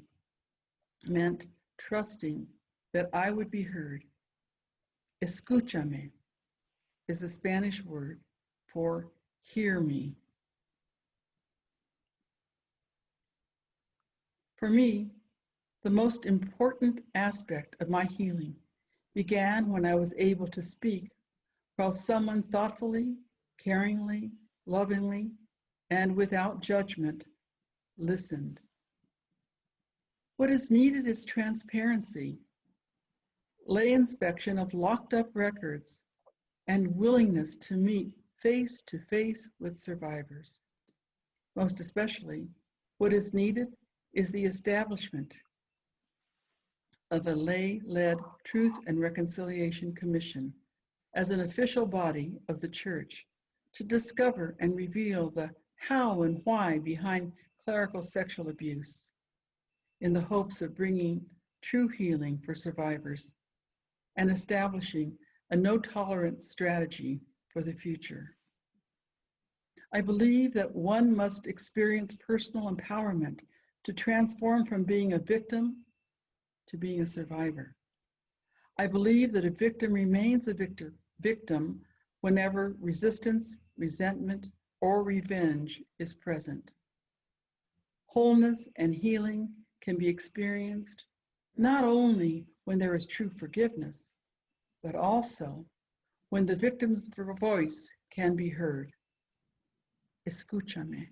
meant trusting that I would be heard. Escúchame is the Spanish word for hear me. For me, the most important aspect of my healing began when I was able to speak while someone thoughtfully, caringly, lovingly, and without judgment listened. What is needed is transparency, lay inspection of locked up records, and willingness to meet face to face with survivors. Most especially, what is needed is the establishment of a lay-led Truth and Reconciliation Commission as an official body of the Church to discover and reveal the how and why behind clerical sexual abuse. in the hopes of bringing true healing for survivors and establishing a no-tolerance strategy for the future. I believe that one must experience personal empowerment to transform from being a victim to being a survivor. I believe that a victim remains a victim whenever resistance, resentment, or revenge is present. Wholeness and healing can be experienced not only when there is true forgiveness, but also when the victim's voice can be heard. Escúchame.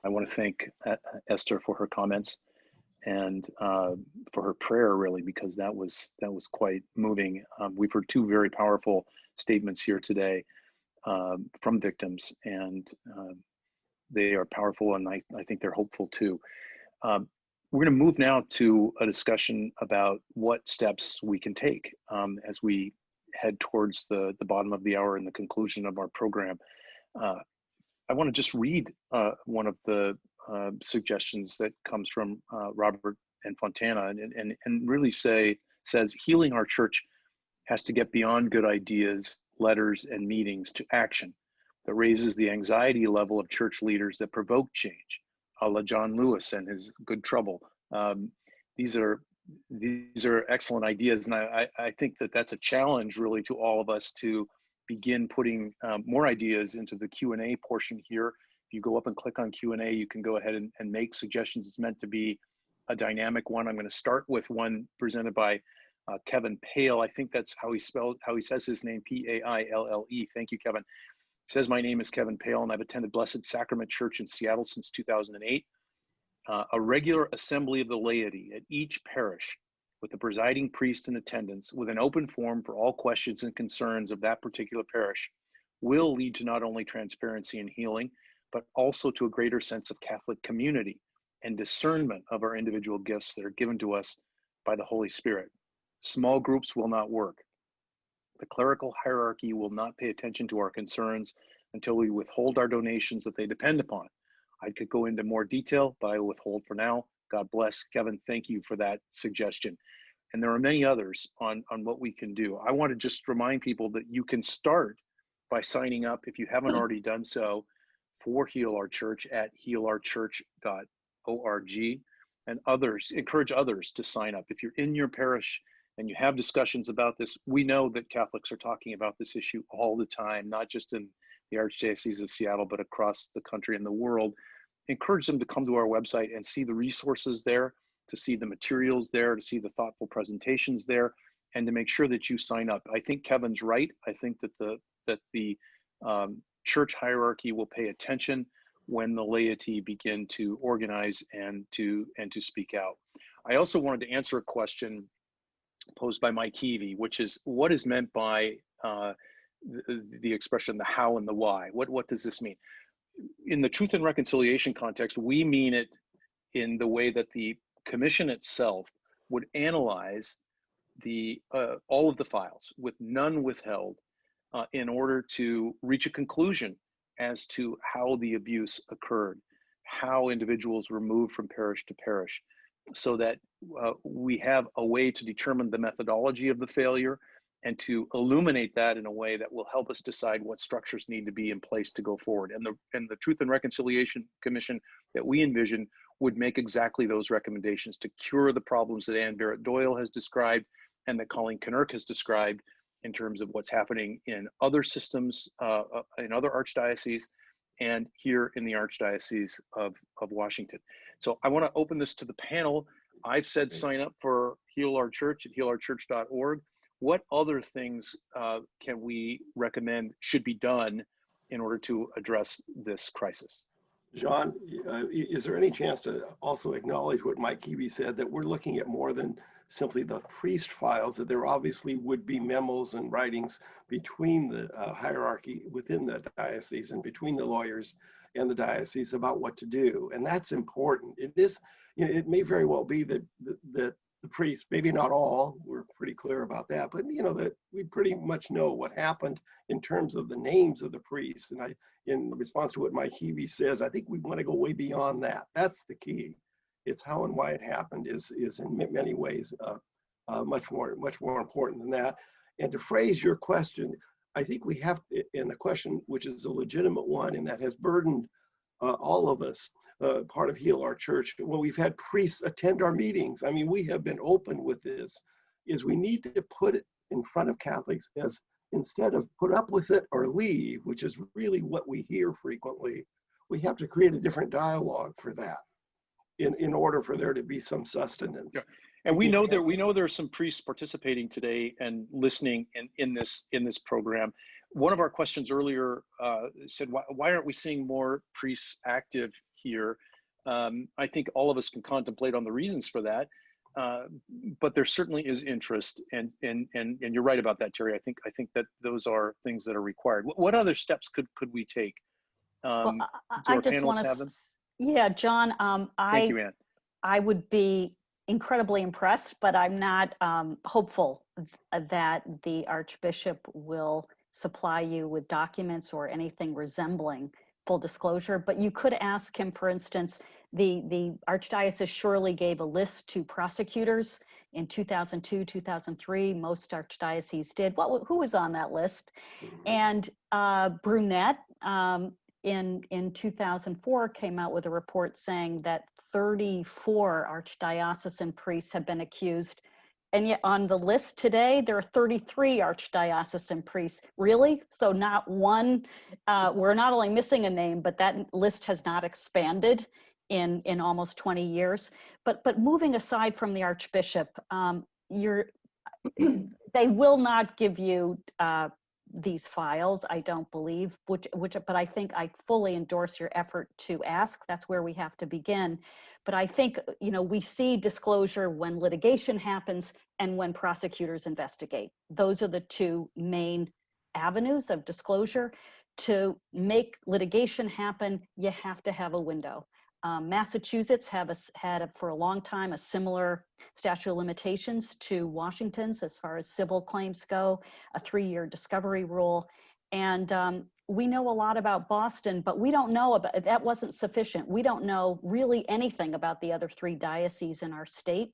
I want to thank Esther for her comments and for her prayer, really, because that was quite moving. We've heard two very powerful statements here today from victims, and they are powerful, and I think they're hopeful too. We're going to move now to a discussion about what steps we can take as we head towards the bottom of the hour and the conclusion of our program. I want to just read one of the suggestions that comes from Robert and Fontana, and really says healing our church has to get beyond good ideas, letters, and meetings to action that raises the anxiety level of church leaders that provoke change, a la John Lewis and his Good Trouble. These are excellent ideas, and I think that that's a challenge really to all of us to begin putting more ideas into the Q&A portion here. If you go up and click on Q&A, you can go ahead and make suggestions. It's meant to be a dynamic one. I'm going to start with one presented by Kevin Pale. I think that's how he says his name, P-A-I-L-L-E. Thank you, Kevin. He says, my name is Kevin Pale, and I've attended Blessed Sacrament Church in Seattle since 2008. A regular assembly of the laity at each parish with the presiding priest in attendance with an open forum for all questions and concerns of that particular parish will lead to not only transparency and healing, but also to a greater sense of Catholic community and discernment of our individual gifts that are given to us by the Holy Spirit. Small groups will not work. The clerical hierarchy will not pay attention to our concerns until we withhold our donations that they depend upon. I could go into more detail, but I will withhold for now. God bless. Kevin, thank you for that suggestion. And there are many others on what we can do. I want to just remind people that you can start by signing up, if you haven't already done so, for Heal Our Church at healourchurch.org, and encourage others to sign up. If you're in your parish and you have discussions about this, we know that Catholics are talking about this issue all the time, not just in the Archdiocese of Seattle, but across the country and the world. Encourage them to come to our website and see the resources there, to see the materials there, to see the thoughtful presentations there, and to make sure that you sign up. I think Kevin's right. I think that the church hierarchy will pay attention when the laity begin to organize and to speak out. I also wanted to answer a question posed by Mike Heavey, which is what is meant by the expression the how and the why. What does this mean? In the Truth and Reconciliation context, we mean it in the way that the commission itself would analyze all of the files with none withheld in order to reach a conclusion as to how the abuse occurred, how individuals were moved from parish to parish, so that we have a way to determine the methodology of the failure and to illuminate that in a way that will help us decide what structures need to be in place to go forward. And the Truth and Reconciliation Commission that we envision would make exactly those recommendations to cure the problems that Ann Barrett Doyle has described and that Colleen Kenner has described in terms of what's happening in other systems, in other archdioceses, and here in the Archdiocese of Washington. So I want to open this to the panel. I've said sign up for Heal Our Church at healourchurch.org. What other things can we recommend should be done in order to address this crisis? John, is there any chance to also acknowledge what Mike Heavey said, that we're looking at more than simply the priest files, that there obviously would be memos and writings between the hierarchy within the diocese and between the lawyers and the diocese about what to do. And that's important. It is, it may very well be that the the priests, maybe not all, we're pretty clear about that, but you know, that we pretty much know what happened in terms of the names of the priests. And in response to what Mike Heavey says, I think we want to go way beyond that. That's the key. It's how and why it happened is in many ways much more important than that. And to phrase your question, I think we have, in a question which is a legitimate one and that has burdened all of us, part of Heal Our Church, when we've had priests attend our meetings. I mean, we have been open with this, is we need to put it in front of Catholics as, instead of put up with it or leave, which is really what we hear frequently, we have to create a different dialogue for that in order for there to be some sustenance. Yeah. And we know there are some priests participating today and listening in this program. One of our questions earlier said, why aren't we seeing more priests active here? I think all of us can contemplate on the reasons for that, but there certainly is interest, and you're right about that, Terry. I think that those are things that are required. What other steps could we take? Well, I just want to, yeah, John, Thank you, Ann. I would be incredibly impressed, but I'm not hopeful that the Archbishop will supply you with documents or anything resembling full disclosure. But you could ask him, for instance, the Archdiocese surely gave a list to prosecutors in 2002, 2003. Most archdioceses did. Who was on that list? And Brunette in 2004 came out with a report saying that 34 archdiocesan priests have been accused. And yet on the list today, there are 33 archdiocesan priests. Really? So not one, we're not only missing a name, but that list has not expanded in almost 20 years. But moving aside from the Archbishop, they will not give you these files, I don't believe, but I think I fully endorse your effort to ask. That's where we have to begin. But I think, you know, we see disclosure when litigation happens and when prosecutors investigate. Those are the two main avenues of disclosure. To make litigation happen, you have to have a window. Massachusetts had for a long time a similar statute of limitations to Washington's as far as civil claims go, a 3-year discovery rule. And we know a lot about Boston, but we don't know about, that wasn't sufficient. We don't know really anything about the other 3 dioceses in our state.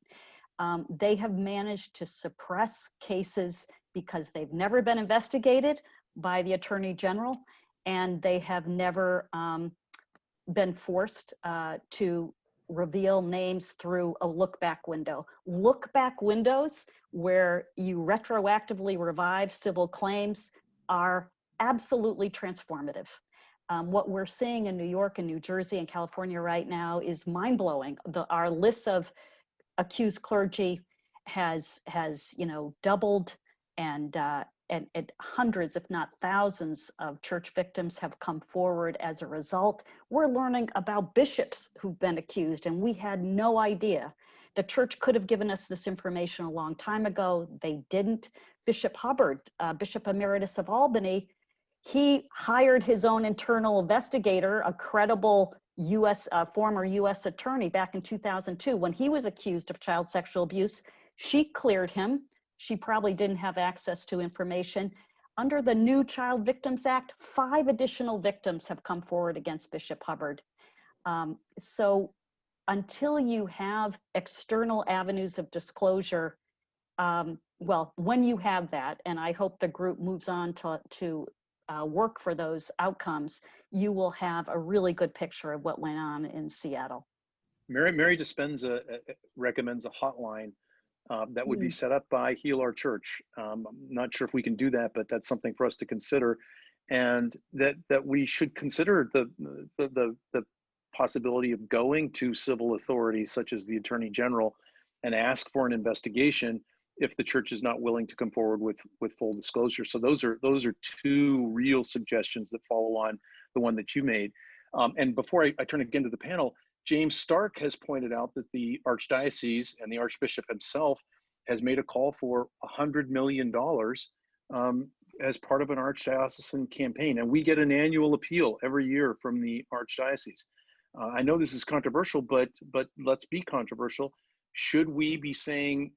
They have managed to suppress cases because they've never been investigated by the Attorney General, and they have never been forced to reveal names through a look-back window. Look-back windows where you retroactively revive civil claims are absolutely transformative. What we're seeing in New York and New Jersey and California right now is mind-blowing. Our list of accused clergy has doubled, and hundreds, if not thousands, of church victims have come forward as a result. We're learning about bishops who've been accused, and we had no idea. The church could have given us this information a long time ago. They didn't. Bishop Hubbard, Bishop Emeritus of Albany, he hired his own internal investigator, a credible former US attorney back in 2002. When he was accused of child sexual abuse, she cleared him. She probably didn't have access to information. Under the new Child Victims Act, 5 additional victims have come forward against Bishop Hubbard. So until you have external avenues of disclosure, well, when you have that, and I hope the group moves on to work for those outcomes, you will have a really good picture of what went on in Seattle. Mary Dispenza recommends a hotline that would be set up by Heal Our Church. I'm not sure if we can do that, but that's something for us to consider, and that we should consider the possibility of going to civil authorities such as the Attorney General and ask for an investigation if the church is not willing to come forward with full disclosure. So those are 2 real suggestions that follow on the one that you made. And before I turn again to the panel, James Stark has pointed out that the Archdiocese and the Archbishop himself has made a call for $100 million as part of an Archdiocesan campaign. And we get an annual appeal every year from the Archdiocese. I know this is controversial, but let's be controversial. should we be saying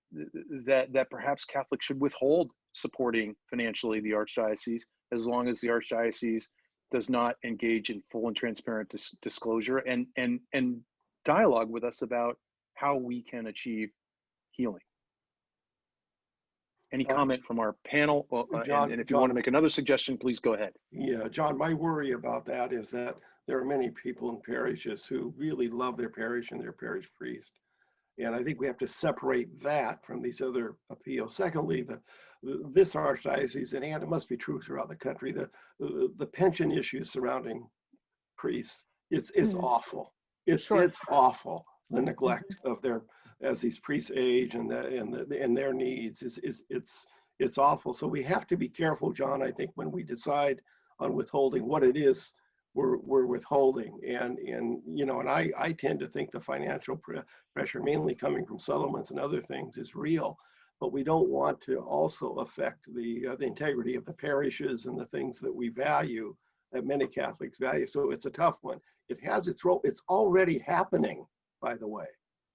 that perhaps Catholics should withhold supporting financially the Archdiocese as long as the Archdiocese does not engage in full and transparent disclosure and dialogue with us about how we can achieve healing? Any comment from our panel? John, and if you want to make another suggestion, please go ahead. Yeah, John, my worry about that is that there are many people in parishes who really love their parish and their parish priest. And I think we have to separate that from these other appeals. Secondly, this archdiocese, and it must be true throughout the country, the pension issues surrounding priests, it's awful. It's awful. The neglect of their, as these priests age and their needs it's awful. So we have to be careful, John, I think, when we decide on withholding what it is we're withholding. And you know, and I tend to think the financial pressure, mainly coming from settlements and other things, is real. But we don't want to also affect the integrity of the parishes and the things that we value, that many Catholics value. So it's a tough one. It has its role. It's already happening, by the way.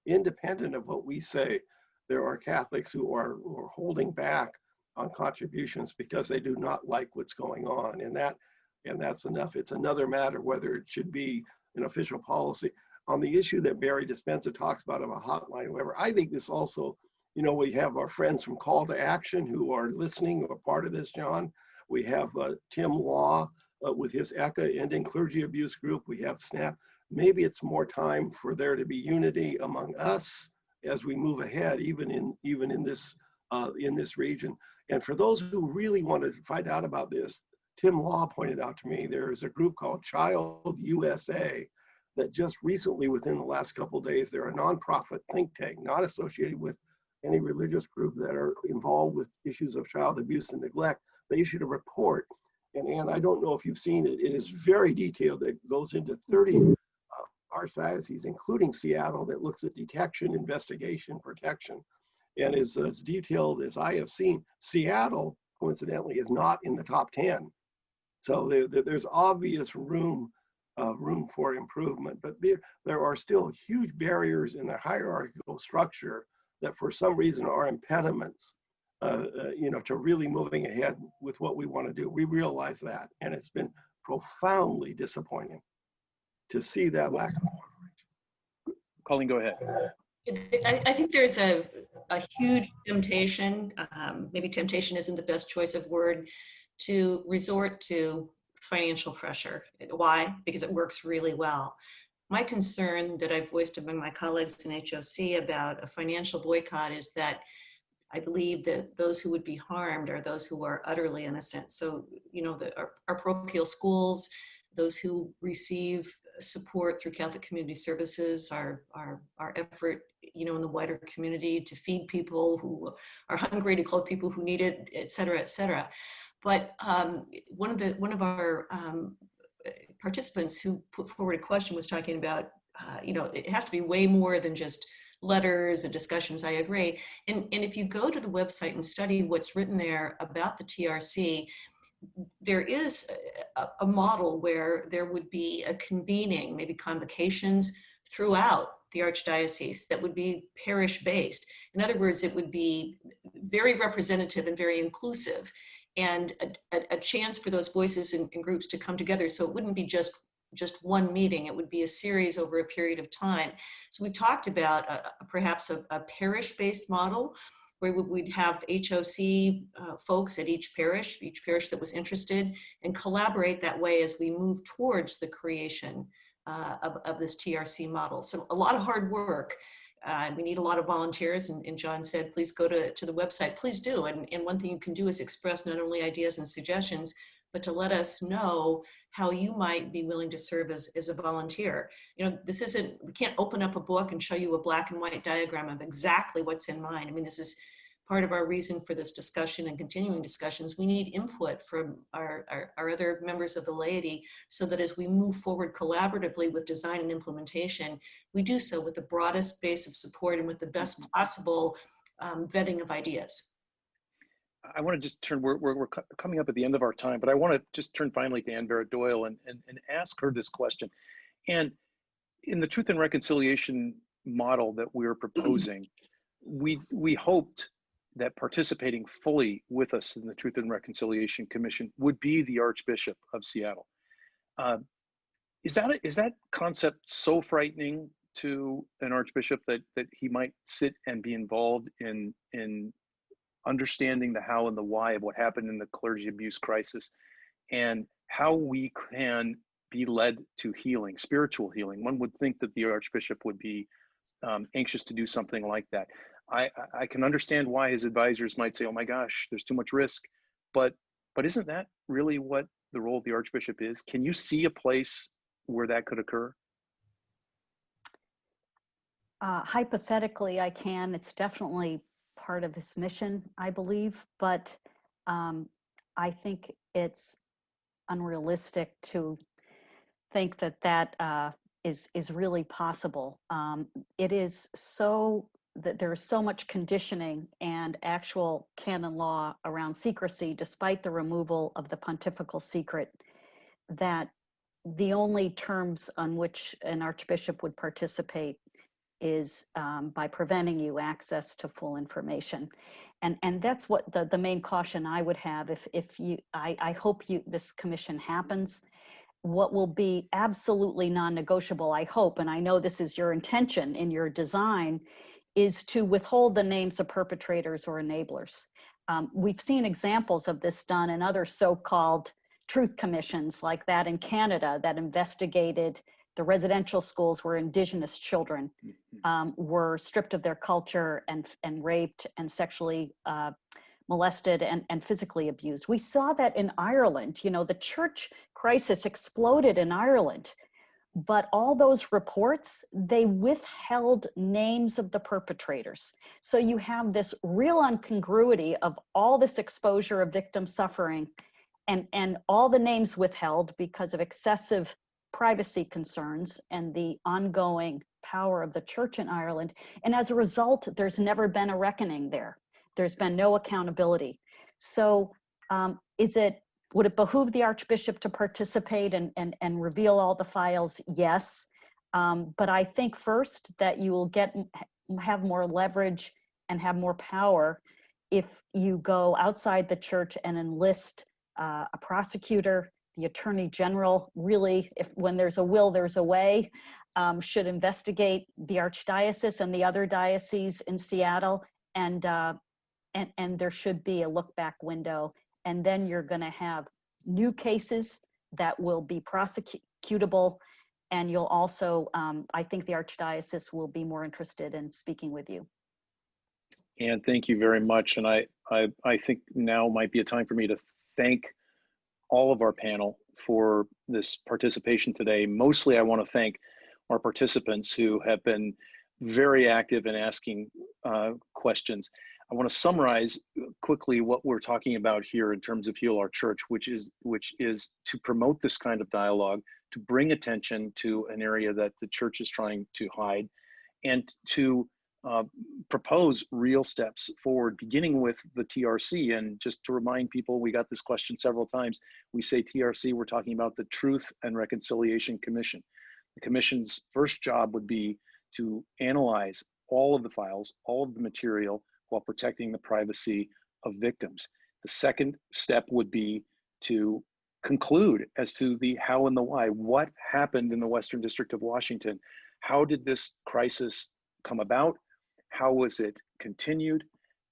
Independent of what we say, there are Catholics who are holding back on contributions because they do not like what's going on. And that's enough. It's another matter whether it should be an official policy. On the issue that Barry Dispenza talks about of a hotline, whatever, I think this also, you know, we have our friends from Call to Action who are listening or part of this, John. We have Tim Law with his ECA, Ending Clergy Abuse Group. We have SNAP. Maybe it's more time for there to be unity among us as we move ahead, even in this region. And for those who really want to find out about this, Tim Law pointed out to me, there is a group called Child USA that just recently, within the last couple of days, they're a nonprofit think tank, not associated with any religious group that are involved with issues of child abuse and neglect. They issued a report, and I don't know if you've seen it. It is very detailed. It goes into 30 archdioceses, including Seattle, that looks at detection, investigation, protection, and is as detailed as I have seen. Seattle, coincidentally, is not in the top 10. So there's obvious room for improvement, but there are still huge barriers in the hierarchical structure that for some reason are impediments, you know, to really moving ahead with what we want to do. We realize that, and it's been profoundly disappointing to see that lack of cooperation. Colleen, go ahead. I think there's a huge temptation, maybe temptation isn't the best choice of word, to resort to financial pressure. Why? Because it works really well. My concern that I've voiced among my colleagues in HOC about a financial boycott is that I believe that those who would be harmed are those who are utterly innocent. So, you know, our parochial schools, those who receive support through Catholic Community Services, our effort, you know, in the wider community to feed people who are hungry, to clothe people who need it, et cetera, et cetera. But one of our participants who put forward a question was talking about, you know, it has to be way more than just letters and discussions. I agree. And if you go to the website and study what's written there about the TRC, there is a model where there would be a convening, maybe convocations throughout the Archdiocese that would be parish-based. In other words, it would be very representative and very inclusive, and a chance for those voices and groups to come together. So it wouldn't be just one meeting, it would be a series over a period of time. So we've talked about perhaps a parish-based model where we'd have HOC folks at each parish that was interested, and collaborate that way as we move towards the creation of this TRC model. So a lot of hard work. We need a lot of volunteers, and John said, please go to the website. Please do, and one thing you can do is express not only ideas and suggestions, but to let us know how you might be willing to serve as a volunteer. You know, this isn't, we can't open up a book and show you a black and white diagram of exactly what's in mind. I mean, this is part of our reason for this discussion and continuing discussions. We need input from our other members of the laity so that as we move forward collaboratively with design and implementation, we do so with the broadest base of support and with the best possible vetting of ideas. I want to just turn, we're coming up at the end of our time, but I want to just turn finally to Ann Barrett-Doyle and ask her this question. And in the Truth and Reconciliation model that we're proposing, we hoped that participating fully with us in the Truth and Reconciliation Commission would be the Archbishop of Seattle. Is that concept so frightening to an archbishop that he might sit and be involved in understanding the how and the why of what happened in the clergy abuse crisis, and how we can be led to healing, spiritual healing? One would think that the Archbishop would be anxious to do something like that. I can understand why his advisors might say, oh my gosh, there's too much risk, but isn't that really what the role of the Archbishop is? Can you see a place where that could occur? Hypothetically, I can. It's definitely part of his mission, I believe, but I think it's unrealistic to think that is really possible. It is so that there's so much conditioning and actual canon law around secrecy, despite the removal of the pontifical secret, that the only terms on which an archbishop would participate is by preventing you access to full information. And that's what the main caution I would have if you, I hope this commission happens. What will be absolutely non-negotiable, I hope, and I know this is your intention in your design, is to withhold the names of perpetrators or enablers. We've seen examples of this done in other so-called truth commissions, like that in Canada that investigated the residential schools where Indigenous children were stripped of their culture and raped and sexually molested and physically abused. We saw that in Ireland. You know, the church crisis exploded in Ireland, but all those reports, they withheld names of the perpetrators. So you have this real incongruity of all this exposure of victim suffering and all the names withheld because of excessive privacy concerns and the ongoing power of the church in Ireland. And as a result, there's never been a reckoning there. There's been no accountability. So would it behoove the Archbishop to participate and reveal all the files? Yes. But I think first that you will have more leverage and have more power if you go outside the church and enlist a prosecutor. The Attorney General, really, when there's a will, there's a way, should investigate the Archdiocese and the other dioceses in Seattle, and there should be a look-back window. And then you're going to have new cases that will be prosecutable, and you'll also, I think the Archdiocese will be more interested in speaking with you. And thank you very much. And I think now might be a time for me to thank all of our panel for this participation today. Mostly, I want to thank our participants who have been very active in asking questions. I want to summarize quickly what we're talking about here in terms of Heal Our Church, which is to promote this kind of dialogue, to bring attention to an area that the church is trying to hide, and to propose real steps forward, beginning with the TRC. And just to remind people, we got this question several times. We say TRC, we're talking about the Truth and Reconciliation Commission. The commission's first job would be to analyze all of the files, all of the material, while protecting the privacy of victims. The second step would be to conclude as to the how and the why. What happened in the Western District of Washington? How did this crisis come about? How was it continued?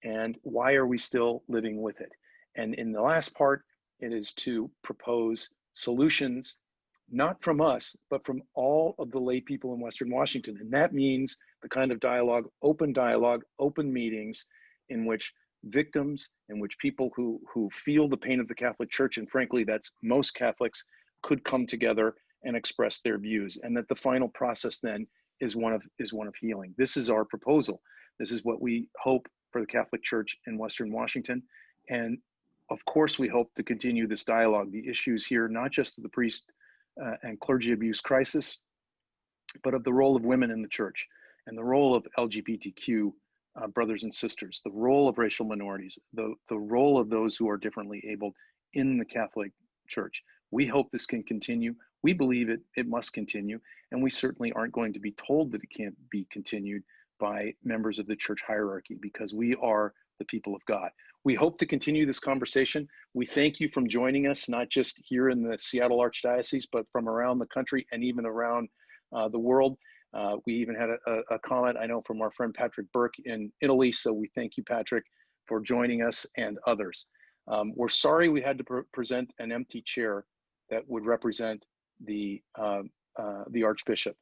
And why are we still living with it? And in the last part, it is to propose solutions, not from us, but from all of the lay people in Western Washington. And that means the kind of dialogue, open meetings in which victims, in which people who feel the pain of the Catholic Church, and frankly, that's most Catholics, could come together and express their views. And that the final process then is one of healing. This is our proposal. This is what we hope for the Catholic Church in Western Washington. And of course, we hope to continue this dialogue. The issues here, not just of the priest and clergy abuse crisis, but of the role of women in the church and the role of LGBTQ brothers and sisters, the role of racial minorities, the role of those who are differently abled in the Catholic Church. We hope this can continue. We believe it must continue, and we certainly aren't going to be told that it can't be continued by members of the church hierarchy, because we are the people of God. We hope to continue this conversation. We thank you for joining us, not just here in the Seattle Archdiocese, but from around the country and even around the world. We even had a comment, I know, from our friend Patrick Burke in Italy. So we thank you, Patrick, for joining us and others. We're sorry we had to present an empty chair that would represent the Archbishop.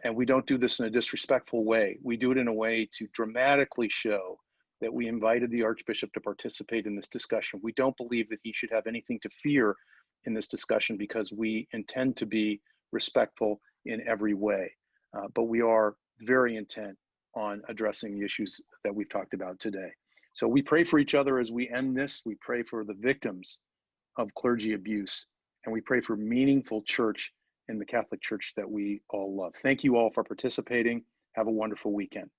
And we don't do this in a disrespectful way. We do it in a way to dramatically show that we invited the Archbishop to participate in this discussion. We don't believe that he should have anything to fear in this discussion, because we intend to be respectful in every way. But we are very intent on addressing the issues that we've talked about today. So we pray for each other as we end this. We pray for the victims of clergy abuse, and we pray for meaningful church in the Catholic Church that we all love. Thank you all for participating. Have a wonderful weekend.